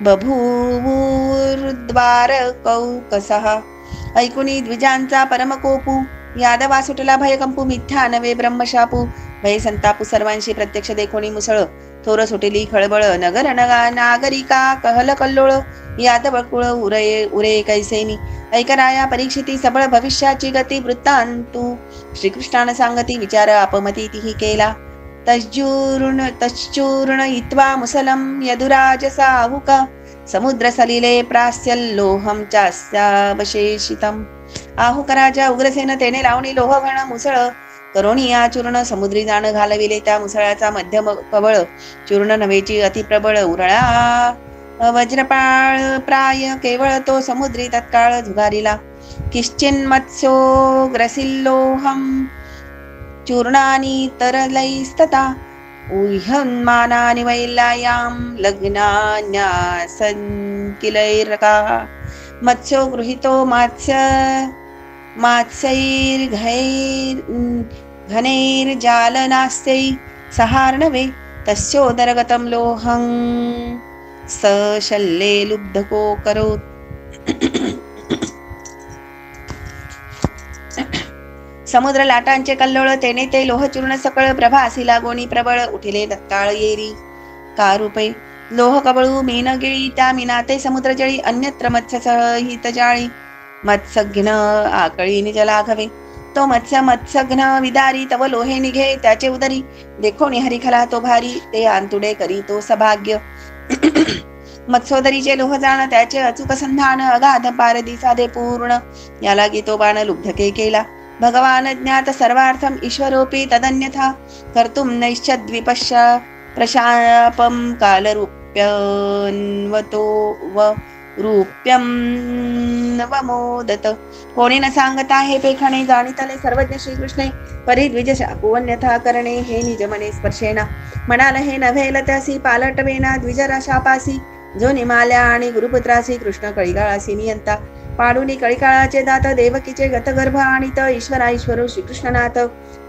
बभूवुर्द्वारकौकसः. ऐकुनी द्विजांचा परमकोपू. यादवा सुटला भयकंपू. मिथ्या नवे ब्रह्मशापू. भय संतापू सर्वांशी प्रत्यक्ष देखोनी मुसळ. थोर सुटेली खळबळ. नगर नागरिका कहल कल्लोळ. यादव कुळ उरे कैसेनी. ऐकराया परीक्षिती सबळ भविष्याची गती. वृत्तांतू श्रीकृष्णानं सांगती विचार अपमती तिही केला. तश्चूर्ण इत्वा मुसलम यदुराजसा आहुका. समुद्र सलिले प्रास्यल्लोहम चास्यावशेषितम. आहुकराजा उग्रसेन तेने लावणी लोहघन मुसळ. करोणी या चूर्ण समुद्री जाण घालविले. त्या मुसळाचा मध्यम कवळ चूर्ण नव्हेची अतिप्रबळ. उरळा वज्रपाळ प्राय केवळ तो समुद्री तत्काळ झुगारिला. किश्चिन्मत्स्यो ग्रसिल्लोहम चूर्णानि तरलैस्तता. ऊह्यन्मानानि वैलायां लग्नान्यासन्किलैरका. मत्स्यो गृहीतो मात्स्यैर्घनैर्जालनास्यै सहार्णवे. तस्योदरगतं लोहं सशल्ये लुब्धको करोत्. समुद्र लाटांचे कल्लोळ. तेने ते लोहचूर्ण सकळ. प्रभासी लागोनी प्रबळ. उठिले तत्काळ येरी का रूपे. लोह कबळू मीन गिळी. त्या मीनाते समुद्र जळी. अन्यत्र मत्स्य सहित जाळी. मत्सघ्न आकळी निज लाघवे. तो मत्सघ्न विदारी तव लोहे निघे त्याचे उदरी. देखो हरिखला तो भारी ते आंतुडे करी तो सभाग्य. मत्सोदरीचे लोह जाण त्याचे अचूक संधान अगाध पारदी साधे पूर्ण. याला तो बाण लुब्धके केला भगवान ज्ञात सर्वार्थम ईश्वरोपी तदन्यथा. कर्तुम नैश्चद्विपश्य प्रशापम कालरूप्यन्वतो व रूप्यम नवमोदत. कोणी न सांगता हे पेखणे जाणितले सर्वज्ञ श्रीकृष्णे. परिद्विज शापू अन्यथा करणे हे निज मने स्पर्शेना. म्हणाल हे नव्हेल त्यासी पालटवेना द्विजरा शापासी. जो निमाल्या आणि गुरुपुत्रासी कृष्ण कळिकाळासी नियंता. पाडुनी कळिकाळाचे दात देवकीचे गतगर्भ आणित ईश्वरा ईश्वरो श्रीकृष्णनाथ.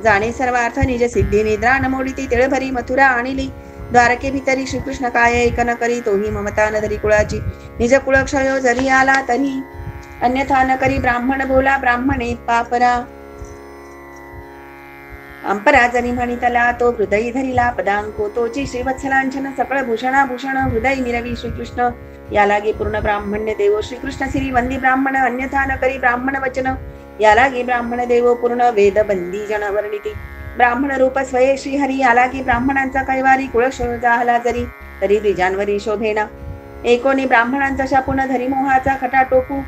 जाणे सर्वार्थ निज सिद्धी निद्रा न मोडिती तिळभरी मथुरा आणिली. द्वारके भितरी श्रीकृष्ण काय ऐकन करी तोही ममता न धरी कुळाची. निज कुळक्षयो जरी आला तरी अन्यथा न करी ब्राह्मण बोला ब्राह्मणे पापरा. अंपरा जरी म्हणितला तो हृदयी धरिला पदांको तोची. श्रीवत्सलांछन सकळ भूषणाभूषण हृदय मिरवी श्रीकृष्ण. या लागे पूर्ण ब्राह्मण्य देवो श्रीकृष्ण सिरी वंदी ब्राह्मण अन्यथा न करी ब्राह्मण वचन. या लागे ब्राह्मण देवो पूर्ण वेद बंदी जन वर्णिती. ब्राह्मण रूप स्वये श्रीहरी. या लागे ब्राह्मणांचा कैवारी कुळक्षय जाहला जरी तरी द्विजांवरी शोभेना. एकोणी ब्राह्मणांचा शापून धरी मोहाचा खटा टोकू.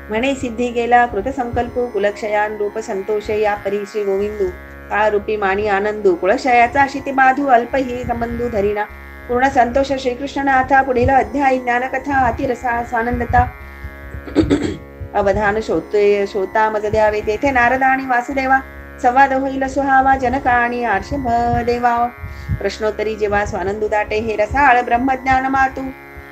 म्हणे सिद्धी गेला कृतसंकल्प कुलक्षयान रूप संतोष या परी श्री गोविंदू. काळरूपी माणी आनंदू कुळक्षयाचा शिती बाधू अल्प ही संबंधू धरिणा. पूर्ण संतोष श्रीकृष्णनाथा. पुढील अध्याय ज्ञानकथा अतिरसा स्वानंदता. अवधान श्रोता मज द्यावे तेथे नारद आणि वासुदेवा. संवाद होईल सुहावा जनक आणि आर्षभ देवा. प्रश्नोत्तरी जेव्हा स्वानंदू दाटे हे रसाळ ब्रह्मज्ञान मातू.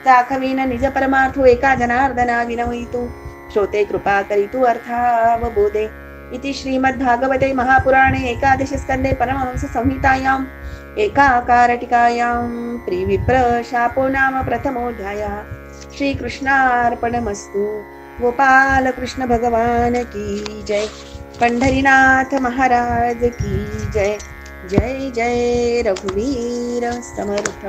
दाखवीन निज परमार्थो एका जनार्दना विनवितू. श्रोते कृपा करीतू अर्थावबोधे. इति श्रीमद्भागवते महापुराणे एकादश स्कंदे परमहंस संहितायां एकाकारटिकायां त्रिविप्र शापो नाम प्रथमोऽध्यायः. श्रीकृष्णार्पणमस्तु. गोपाल कृष्ण भगवान की जय. पंढरीनाथ महाराज की जय. जय जय रघुवीर समर्थ.